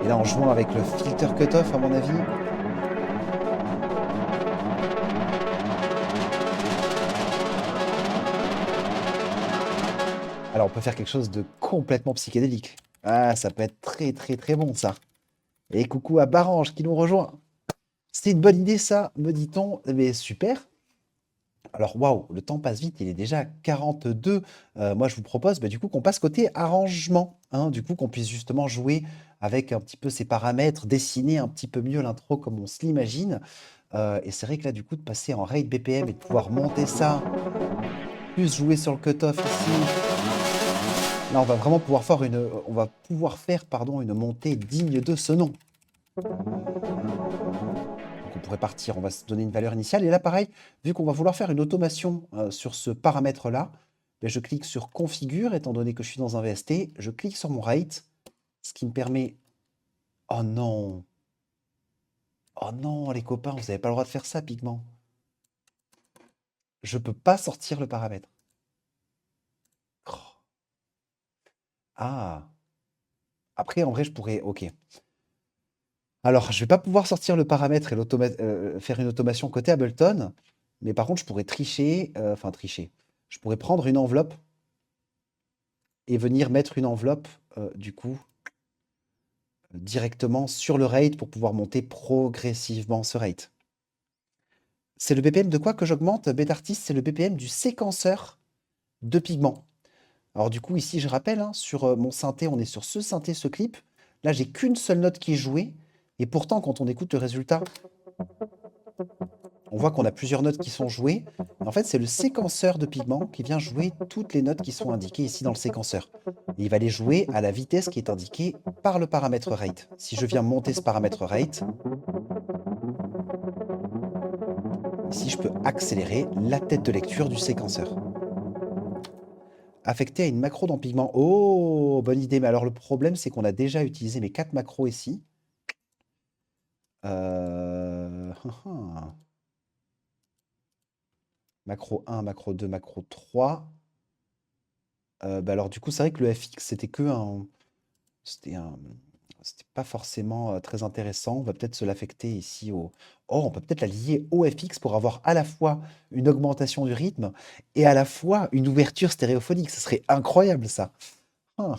Et là, en jouant avec le filter cutoff, à mon avis. Alors, on peut faire quelque chose de complètement psychédélique. Ah, ça peut être très, très, très bon, ça. Et coucou à Barange qui nous rejoint. C'était une bonne idée, ça, me dit-on. Mais super. Alors, waouh, le temps passe vite, il est déjà 42. Moi, je vous propose du coup qu'on passe côté arrangement, hein, du coup qu'on puisse justement jouer avec un petit peu ces paramètres, dessiner un petit peu mieux l'intro comme on se l'imagine. Et c'est vrai que là, du coup, de passer en rate BPM et de pouvoir monter ça, plus jouer sur le cutoff ici. Là, on va vraiment pouvoir faire une montée digne de ce nom. Donc on pourrait partir, on va se donner une valeur initiale. Et là, pareil, vu qu'on va vouloir faire une automation sur ce paramètre-là, je clique sur Configure, étant donné que je suis dans un VST, je clique sur mon rate, ce qui me permet... Oh non! Oh non, les copains, vous n'avez pas le droit de faire ça, Pigment. Je peux pas sortir le paramètre. Oh. Ah! Après, en vrai, je pourrais... Ok. Alors, je vais pas pouvoir sortir le paramètre et faire une automation côté Ableton, mais par contre, je pourrais tricher, enfin tricher. Je pourrais prendre une enveloppe et venir mettre une enveloppe, du coup, directement sur le rate pour pouvoir monter progressivement ce rate. C'est le BPM de quoi que j'augmente, Betartist? C'est le BPM du séquenceur de pigments. Alors du coup, ici, je rappelle, hein, sur mon synthé, on est sur ce synthé, ce clip. Là, j'ai qu'une seule note qui est jouée. Et pourtant, quand on écoute le résultat, on voit qu'on a plusieurs notes qui sont jouées. En fait, c'est le séquenceur de pigments qui vient jouer toutes les notes qui sont indiquées ici dans le séquenceur. Et il va les jouer à la vitesse qui est indiquée par le paramètre rate. Si je viens monter ce paramètre rate, ici, je peux accélérer la tête de lecture du séquenceur. Affecté à une macro dans pigment. Oh, bonne idée. Mais alors, le problème, c'est qu'on a déjà utilisé mes 4 macros ici. Macro 1, macro 2, macro 3. Alors, du coup, c'est vrai que le FX, c'était que un... C'était pas forcément très intéressant. On va peut-être se l'affecter ici au... Oh, on peut peut-être la lier au FX pour avoir à la fois une augmentation du rythme et à la fois une ouverture stéréophonique. Ce serait incroyable, ça. Ah.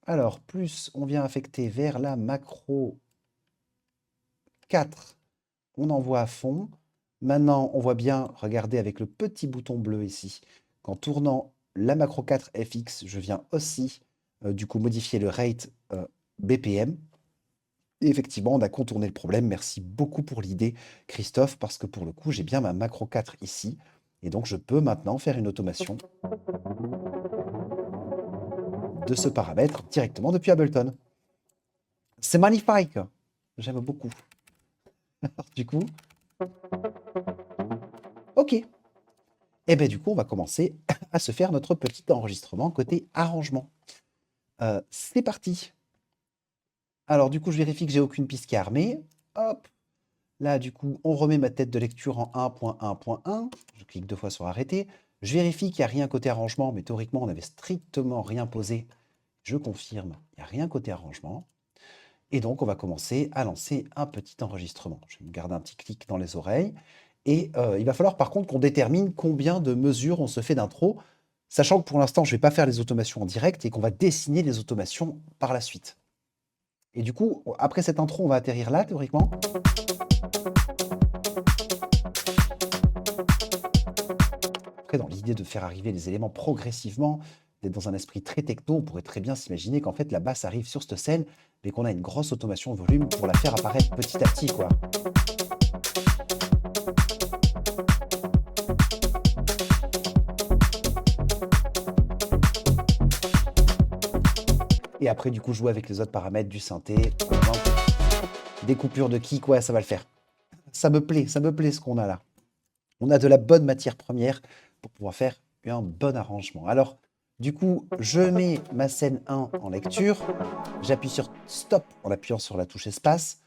Alors, plus on vient affecter vers la macro 4, on envoie à fond. Maintenant, on voit bien, regardez avec le petit bouton bleu ici, qu'en tournant la macro 4 FX, je viens aussi du coup modifier le rate BPM. Et effectivement, on a contourné le problème. Merci beaucoup pour l'idée, Christophe, parce que pour le coup, j'ai bien ma macro 4 ici. Et donc, je peux maintenant faire une automation de ce paramètre directement depuis Ableton. C'est magnifique. J'aime beaucoup. Du coup, ok. Et bien du coup, on va commencer à se faire notre petit enregistrement côté arrangement. C'est parti. Alors du coup, je vérifie que j'ai aucune piste qui est armée. Hop. Là, du coup, on remet ma tête de lecture en 1.1.1. Je clique 2 fois sur arrêter. Je vérifie qu'il n'y a rien côté arrangement, mais théoriquement, on n'avait strictement rien posé. Je confirme, il n'y a rien côté arrangement. Et donc, on va commencer à lancer un petit enregistrement. Je vais me garder un petit clic dans les oreilles. Et il va falloir par contre qu'on détermine combien de mesures on se fait d'intro, sachant que pour l'instant, je ne vais pas faire les automations en direct et qu'on va dessiner les automations par la suite. Et du coup, après cette intro, on va atterrir là, théoriquement. Après, dans l'idée de faire arriver les éléments progressivement, d'être dans un esprit très techno, on pourrait très bien s'imaginer qu'en fait, la basse arrive sur cette scène, mais qu'on a une grosse automation de volume pour la faire apparaître petit à petit, quoi. Et après, du coup, jouer avec les autres paramètres du synthé. Par exemple, des coupures de kick, ouais, ça va le faire. Ça me plaît ce qu'on a là. On a de la bonne matière première pour pouvoir faire un bon arrangement. Alors, du coup, je mets ma scène 1 en lecture. J'appuie sur stop en appuyant sur la touche espace.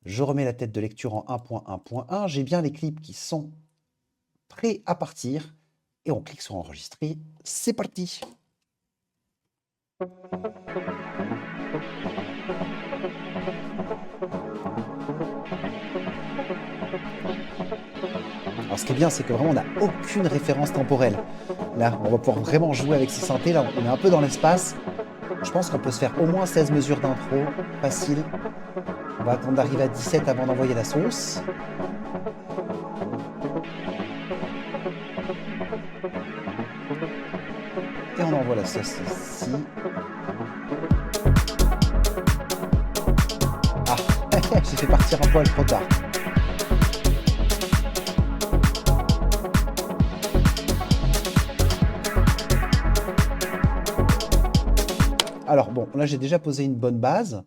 Je remets la tête de lecture en 1.1.1. J'ai bien les clips qui sont prêts à partir. Et on clique sur enregistrer. C'est parti. Alors ce qui est bien, c'est que vraiment on n'a aucune référence temporelle. Là, on va pouvoir vraiment jouer avec ces synthés. Là, on est un peu dans l'espace. Je pense qu'on peut se faire au moins 16 mesures d'intro. Facile. On va attendre d'arriver à 17 avant d'envoyer la sauce. Et on envoie la sauce ici. Ah, j'ai fait partir un poil trop tard. Alors bon, là j'ai déjà posé une bonne base.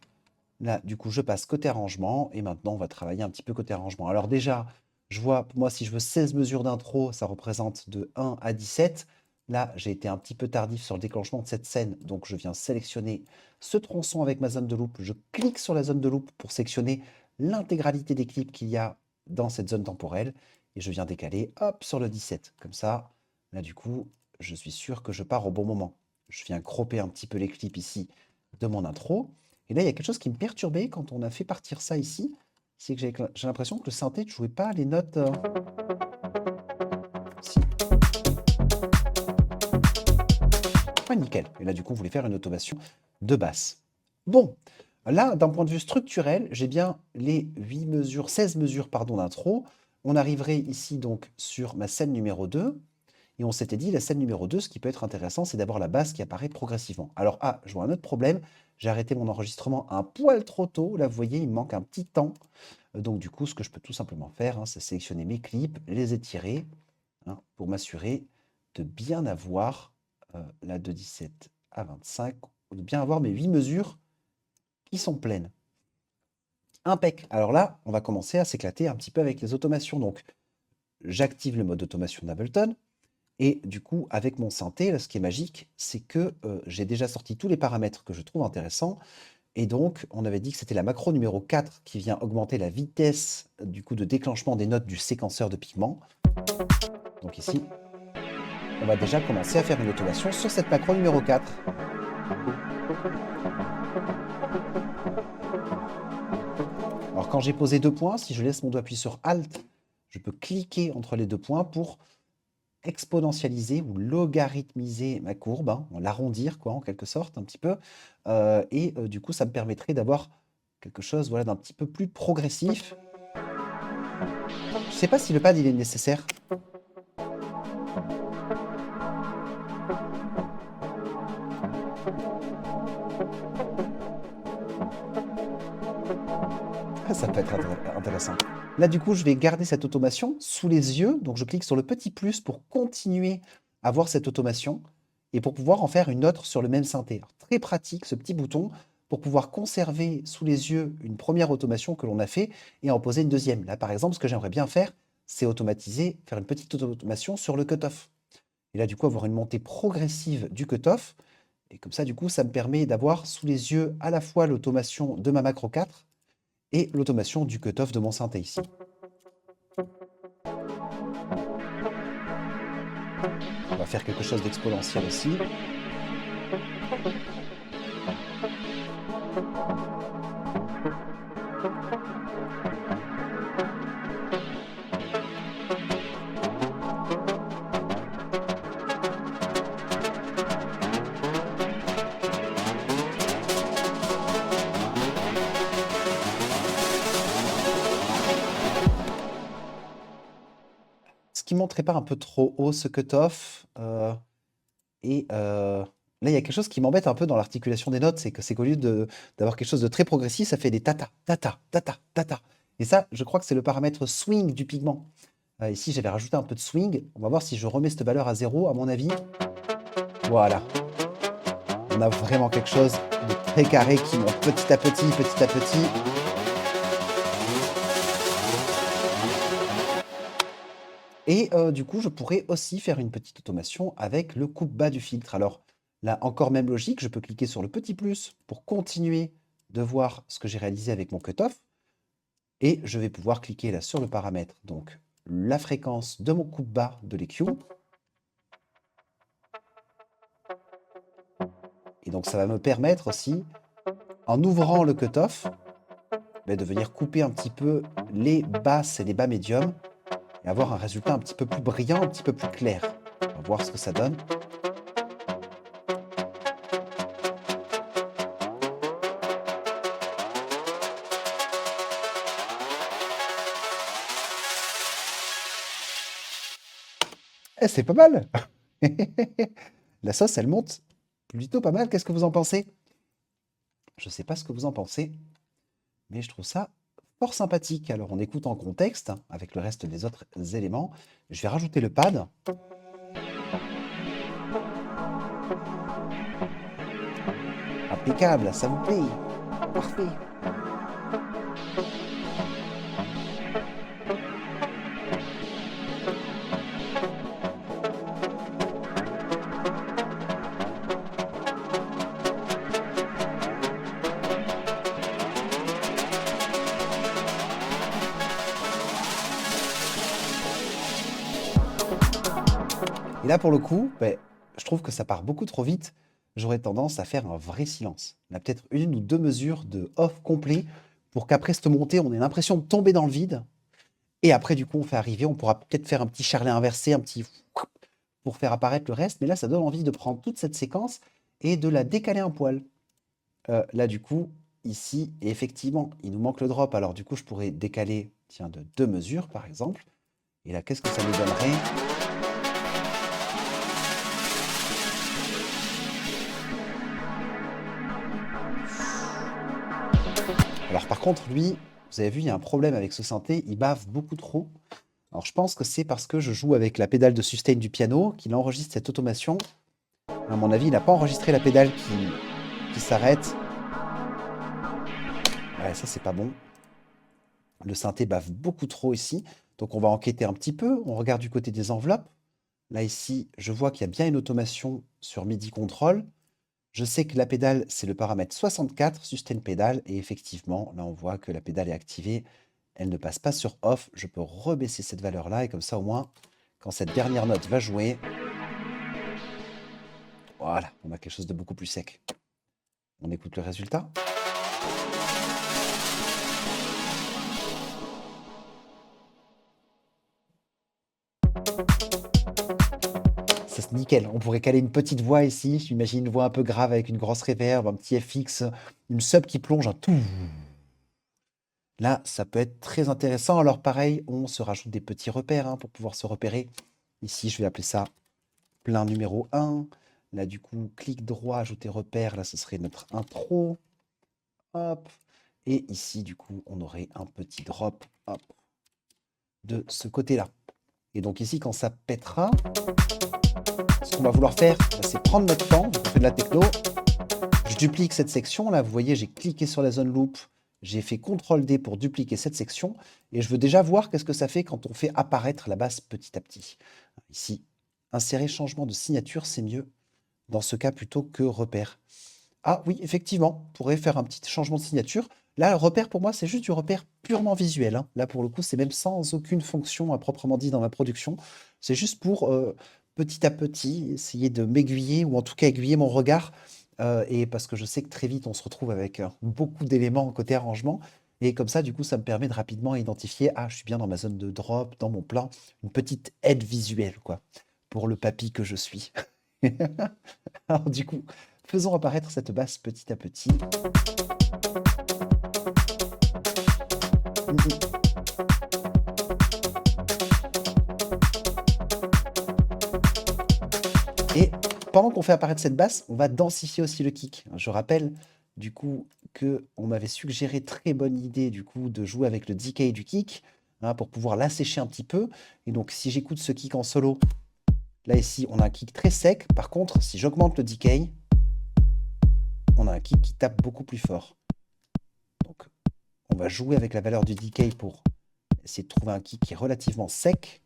Là, du coup, je passe côté arrangement et maintenant on va travailler un petit peu côté arrangement. Alors déjà, je vois, moi, si je veux 16 mesures d'intro, ça représente de 1 à 17. Là, j'ai été un petit peu tardif sur le déclenchement de cette scène, donc je viens sélectionner ce tronçon avec ma zone de loop. Je clique sur la zone de loop pour sélectionner l'intégralité des clips qu'il y a dans cette zone temporelle et je viens décaler, hop, sur le 17. Comme ça, là, du coup, je suis sûr que je pars au bon moment. Je viens cropper un petit peu les clips ici de mon intro. Et là, il y a quelque chose qui me perturbait quand on a fait partir ça ici. C'est que j'ai l'impression que le synthé ne jouait pas les notes. Si. Ouais, nickel. Et là, du coup, on voulait faire une automation de basse. Bon, là, d'un point de vue structurel, j'ai bien les 16 mesures d'intro. On arriverait ici donc sur ma scène numéro 2. Et on s'était dit, la scène numéro 2, ce qui peut être intéressant, c'est d'abord la basse qui apparaît progressivement. Alors, je vois un autre problème. J'ai arrêté mon enregistrement un poil trop tôt. Là, vous voyez, il me manque un petit temps. Donc, du coup, ce que je peux tout simplement faire, c'est sélectionner mes clips, les étirer, pour m'assurer de bien avoir, là, de 17 à 25, de bien avoir mes 8 mesures qui sont pleines. Impec. Alors là, on va commencer à s'éclater un petit peu avec les automations. Donc, j'active le mode automation d'Ableton. Et du coup, avec mon synthé, là, ce qui est magique, c'est que j'ai déjà sorti tous les paramètres que je trouve intéressants. Et donc, on avait dit que c'était la macro numéro 4 qui vient augmenter la vitesse du coup de déclenchement des notes du séquenceur de pigments. Donc ici, on va déjà commencer à faire une automation sur cette macro numéro 4. Alors quand j'ai posé 2 points, si je laisse mon doigt appuyer sur Alt, je peux cliquer entre les 2 points pour exponentialiser ou logarithmiser ma courbe, l'arrondir quoi en quelque sorte un petit peu, et du coup ça me permettrait d'avoir quelque chose voilà, d'un petit peu plus progressif. Je sais pas si le pad il est nécessaire. Ah, ça peut être intéressant. Là, du coup, je vais garder cette automation sous les yeux. Donc, je clique sur le petit plus pour continuer à voir cette automation et pour pouvoir en faire une autre sur le même synthé. Alors, très pratique, ce petit bouton, pour pouvoir conserver sous les yeux une première automation que l'on a fait et en poser une deuxième. Là, par exemple, ce que j'aimerais bien faire, c'est automatiser, faire une petite automation sur le cutoff. Et là, du coup, avoir une montée progressive du cutoff. Et comme ça, du coup, ça me permet d'avoir sous les yeux à la fois l'automation de ma macro 4 et l'automation du cutoff de mon synthé ici. On va faire quelque chose d'exponentiel aussi. Ce qui ne monterait pas un peu trop haut ce cutoff. Là, il y a quelque chose qui m'embête un peu dans l'articulation des notes, c'est qu'au lieu d'avoir quelque chose de très progressif, ça fait des tata, tata, tata, tata. Et ça, je crois que c'est le paramètre swing du pigment. Ici, j'avais rajouté un peu de swing. On va voir si je remets cette valeur à 0, à mon avis. Voilà. On a vraiment quelque chose de très carré qui monte petit à petit, petit à petit. Et du coup, je pourrais aussi faire une petite automation avec le coupe-bas du filtre. Alors là, encore même logique, je peux cliquer sur le petit plus pour continuer de voir ce que j'ai réalisé avec mon cutoff. Et je vais pouvoir cliquer là sur le paramètre, donc la fréquence de mon coupe-bas de l'EQ. Et donc ça va me permettre aussi, en ouvrant le cutoff, de venir couper un petit peu les basses et les bas médiums et avoir un résultat un petit peu plus brillant, un petit peu plus clair. On va voir ce que ça donne. Eh, c'est pas mal. La sauce, elle monte plutôt pas mal. Qu'est-ce que vous en pensez? Je ne sais pas ce que vous en pensez, mais je trouve ça fort sympathique. Alors, on écoute en contexte, avec le reste des autres éléments. Je vais rajouter le pad. Impeccable, ça vous plaît? Parfait. Et là, pour le coup, je trouve que ça part beaucoup trop vite. J'aurais tendance à faire un vrai silence. On a peut-être une ou deux mesures de off complet pour qu'après cette montée, on ait l'impression de tomber dans le vide. Et après, du coup, on fait arriver, on pourra peut-être faire un petit charlet inversé, un petit pour faire apparaître le reste. Mais là, ça donne envie de prendre toute cette séquence et de la décaler un poil. Là, du coup, ici, et effectivement, il nous manque le drop. Alors, du coup, je pourrais décaler, tiens, de 2 mesures, par exemple. Et là, qu'est-ce que ça nous donnerait? Alors, par contre, lui, vous avez vu, il y a un problème avec ce synthé, il bave beaucoup trop. Alors, je pense que c'est parce que je joue avec la pédale de sustain du piano qu'il enregistre cette automation. À mon avis, il n'a pas enregistré la pédale qui s'arrête. Ouais, ça, c'est pas bon. Le synthé bave beaucoup trop ici. Donc, on va enquêter un petit peu. On regarde du côté des enveloppes. Là, ici, je vois qu'il y a bien une automation sur MIDI Control. Je sais que la pédale, c'est le paramètre 64, sustain pédale. Et effectivement, là, on voit que la pédale est activée. Elle ne passe pas sur off. Je peux rebaisser cette valeur-là. Et comme ça, au moins, quand cette dernière note va jouer, voilà, on a quelque chose de beaucoup plus sec. On écoute le résultat. Ça, c'est nickel. On pourrait caler une petite voix ici. J'imagine une voix un peu grave avec une grosse reverb, un petit FX, une sub qui plonge, un tout. Là, ça peut être très intéressant. Alors pareil, on se rajoute des petits repères pour pouvoir se repérer. Ici, je vais appeler ça plein numéro 1. Là, du coup, clic droit, ajouter repère. Là, ce serait notre intro. Hop. Et ici, du coup, on aurait un petit drop, hop, de ce côté-là. Et donc ici, quand ça pètera, ce qu'on va vouloir faire, c'est prendre notre temps, on fait de la techno, je duplique cette section, là, vous voyez, j'ai cliqué sur la zone loop, j'ai fait CTRL-D pour dupliquer cette section, et je veux déjà voir qu'est-ce que ça fait quand on fait apparaître la base petit à petit. Ici, insérer changement de signature, c'est mieux dans ce cas plutôt que repère. Ah oui, effectivement, on pourrait faire un petit changement de signature. Là, le repère, pour moi, c'est juste du repère purement visuel, hein. Là, pour le coup, c'est même sans aucune fonction à proprement dit dans ma production. C'est juste pour, petit à petit, essayer de m'aiguiller ou en tout cas aiguiller mon regard, et parce que je sais que très vite, on se retrouve avec, beaucoup d'éléments côté arrangement et comme ça, du coup, ça me permet de rapidement identifier: «Ah, je suis bien dans ma zone de drop, dans mon plan». Une petite aide visuelle, quoi, pour le papy que je suis. Alors du coup, faisons apparaître cette base petit à petit. Et pendant qu'on fait apparaître cette basse, on va densifier aussi le kick. Je rappelle du coup que on m'avait suggéré, très bonne idée du coup, de jouer avec le decay du kick, hein, pour pouvoir l'assécher un petit peu. Et donc si j'écoute ce kick en solo, là ici on a un kick très sec. Par contre, si j'augmente le decay, on a un kick qui tape beaucoup plus fort. Donc on va jouer avec la valeur du decay pour essayer de trouver un kick qui est relativement sec.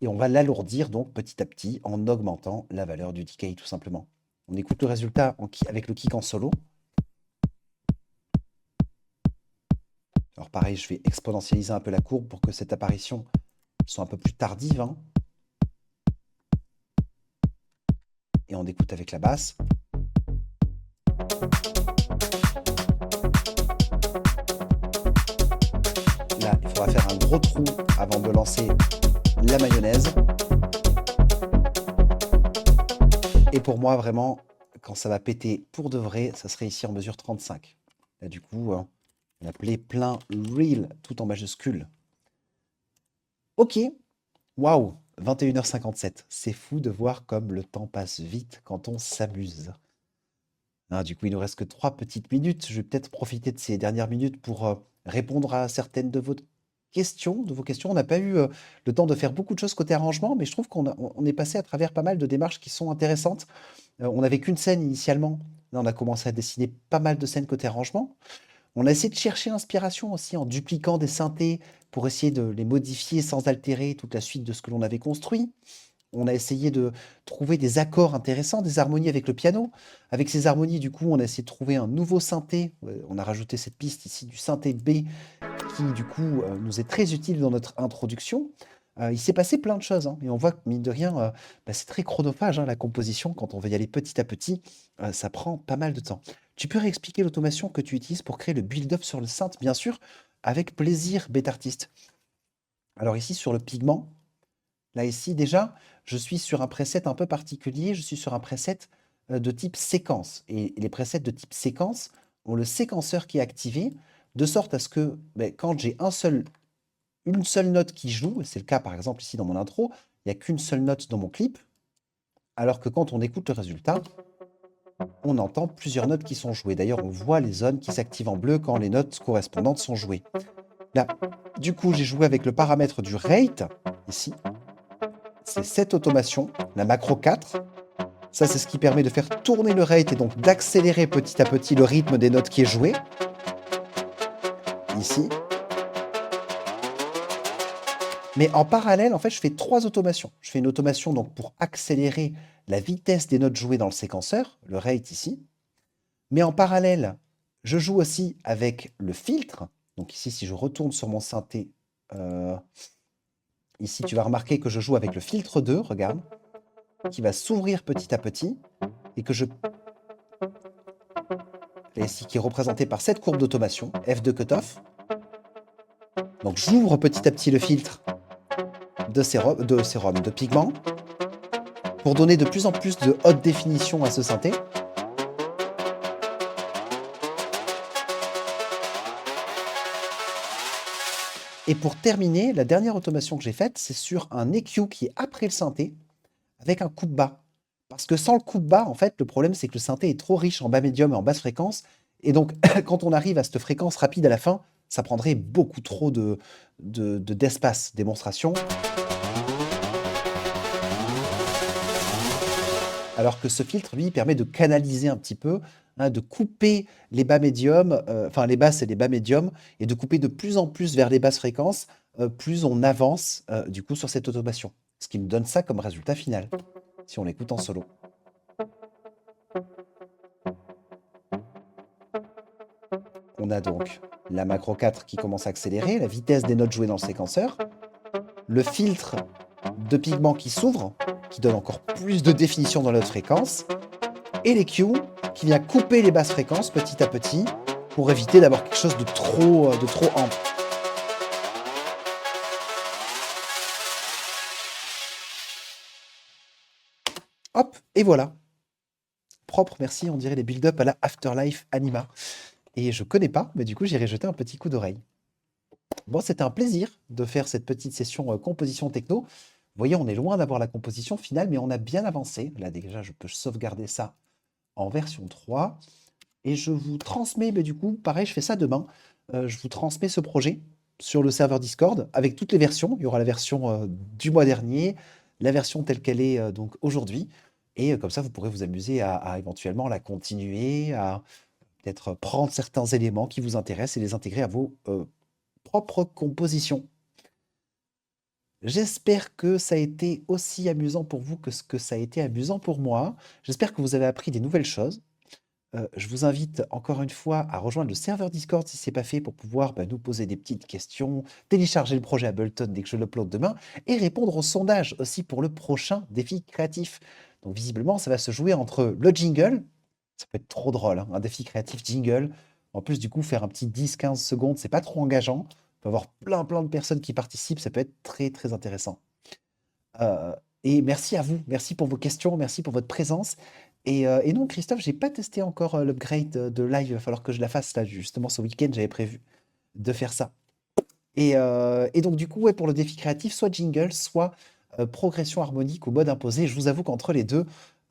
Et on va l'alourdir donc petit à petit en augmentant la valeur du decay tout simplement. On écoute le résultat avec le kick en solo. Alors pareil, je vais exponentialiser un peu la courbe pour que cette apparition soit un peu plus tardive, hein. Et on écoute avec la basse. Là, il faudra faire un gros trou avant de lancer la mayonnaise. Et pour moi, vraiment, quand ça va péter pour de vrai, ça serait ici en mesure 35. Là, du coup, on appelait plein real, tout en majuscule. Ok, waouh, 21h57. C'est fou de voir comme le temps passe vite quand on s'amuse. Ah, du coup, il nous reste que 3 petites minutes. Je vais peut-être profiter de ces dernières minutes pour répondre à certaines de vos questions. On n'a pas eu le temps de faire beaucoup de choses côté arrangement, mais je trouve qu'on est passé à travers pas mal de démarches qui sont intéressantes. On n'avait qu'une scène initialement. Là, on a commencé à dessiner pas mal de scènes côté arrangement. On a essayé de chercher l'inspiration aussi en dupliquant des synthés pour essayer de les modifier sans altérer toute la suite de ce que l'on avait construit. On a essayé de trouver des accords intéressants, des harmonies avec le piano. Avec ces harmonies, du coup, on a essayé de trouver un nouveau synthé. On a rajouté cette piste ici du synthé B qui, du coup, nous est très utile dans notre introduction. Il s'est passé plein de choses, hein, et on voit que, mine de rien, c'est très chronophage, hein, la composition. Quand on veut y aller petit à petit, ça prend pas mal de temps. Tu peux réexpliquer l'automation que tu utilises pour créer le build-up sur le synth, bien sûr, avec plaisir, bêtartiste. Alors ici, sur le pigment, là, ici, déjà, je suis sur un preset un peu particulier. Je suis sur un preset de type séquence. Et les presets de type séquence ont le séquenceur qui est activé, de sorte à ce que quand j'ai une seule note qui joue, et c'est le cas par exemple ici dans mon intro, il n'y a qu'une seule note dans mon clip, alors que quand on écoute le résultat, on entend plusieurs notes qui sont jouées. D'ailleurs, on voit les zones qui s'activent en bleu quand les notes correspondantes sont jouées. Là, du coup, j'ai joué avec le paramètre du rate, ici. C'est cette automation, la macro 4. Ça, c'est ce qui permet de faire tourner le rate et donc d'accélérer petit à petit le rythme des notes qui est joué. Ici. Mais en parallèle, en fait, je fais 3 automations. Je fais une automation donc pour accélérer la vitesse des notes jouées dans le séquenceur, le rate ici. Mais en parallèle, je joue aussi avec le filtre. Donc ici, si je retourne sur mon synthé, ici, tu vas remarquer que je joue avec le filtre 2, regarde, qui va s'ouvrir petit à petit, et que je... Et ici, qui est représenté par cette courbe d'automation, F2 cutoff. Donc j'ouvre petit à petit le filtre de pigment, pour donner de plus en plus de haute définition à ce synthé. Et pour terminer, la dernière automation que j'ai faite, c'est sur un EQ qui est après le synthé, avec un coupe bas. Parce que sans le coupe bas, en fait, le problème, c'est que le synthé est trop riche en bas médium et en basse fréquence, Et donc, quand on arrive à cette fréquence rapide à la fin, ça prendrait beaucoup trop d'espace. Démonstration. Alors que ce filtre, lui, permet de canaliser un petit peu, hein, de couper les bas médiums, enfin les basses et les bas médiums, et de couper de plus en plus vers les basses fréquences, plus on avance du coup sur cette automation. Ce qui me donne ça comme résultat final, si on l'écoute en solo. On a donc la macro 4 qui commence à accélérer, la vitesse des notes jouées dans le séquenceur, le filtre de pigment qui s'ouvre, qui donne encore plus de définition dans l'autre fréquence, et les Q qui vient couper les basses fréquences petit à petit pour éviter d'avoir quelque chose de trop ample. Hop, et voilà. Propre, merci, on dirait les build-up à la Afterlife Anima. Et je connais pas, mais du coup j'irai jeter un petit coup d'oreille. Bon, c'était un plaisir de faire cette petite session composition techno. Vous voyez, on est loin d'avoir la composition finale, mais on a bien avancé. Là déjà, je peux sauvegarder ça en version 3. Et je vous transmets, mais du coup, pareil, je fais ça demain. Je vous transmets ce projet sur le serveur Discord avec toutes les versions. Il y aura la version du mois dernier, la version telle qu'elle est donc aujourd'hui. Et comme ça, vous pourrez vous amuser à éventuellement la continuer, à peut-être prendre certains éléments qui vous intéressent et les intégrer à vos propres compositions. J'espère que ça a été aussi amusant pour vous que ce que ça a été amusant pour moi. J'espère que vous avez appris des nouvelles choses. Je vous invite encore une fois à rejoindre le serveur Discord si ce n'est pas fait pour pouvoir nous poser des petites questions, télécharger le projet Ableton dès que je l'upload demain et répondre au sondage aussi pour le prochain défi créatif. Donc visiblement, ça va se jouer entre le jingle, ça peut être trop drôle, hein, un défi créatif jingle. En plus, du coup, faire un petit 10-15 secondes, c'est pas trop engageant. On peut avoir plein de personnes qui participent, ça peut être très intéressant. Et merci à vous, merci pour vos questions, merci pour votre présence. Et non, Christophe, j'ai pas testé encore l'upgrade de live. Il va falloir que je la fasse là, justement, ce week-end, j'avais prévu de faire ça. Et donc, du coup, ouais, pour le défi créatif, soit jingle, soit progression harmonique ou mode imposé. Je vous avoue qu'entre les deux,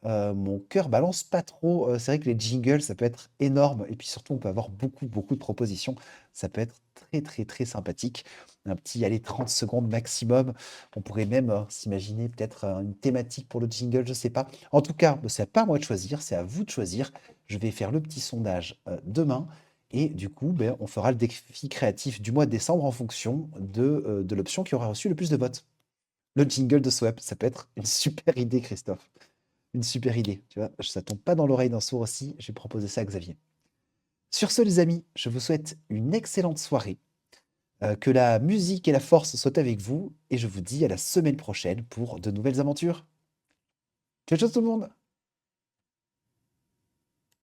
mon cœur balance pas trop. C'est vrai que les jingles, ça peut être énorme. Et puis surtout, on peut avoir beaucoup de propositions. Ça peut être très sympathique. Un petit, allez, 30 secondes maximum. On pourrait même s'imaginer peut-être une thématique pour le jingle, je sais pas. En tout cas, c'est pas à moi de choisir, c'est à vous de choisir. Je vais faire le petit sondage demain. Et du coup, on fera le défi créatif du mois de décembre en fonction de l'option qui aura reçu le plus de votes. Le jingle de Swap, ça peut être une super idée, Christophe. Une super idée, tu vois. Ça tombe pas dans l'oreille d'un sourd aussi. Je vais proposer ça à Xavier. Sur ce, les amis, je vous souhaite une excellente soirée. Que la musique et la force soient avec vous. Et je vous dis à la semaine prochaine pour de nouvelles aventures. Ciao, ciao tout le monde!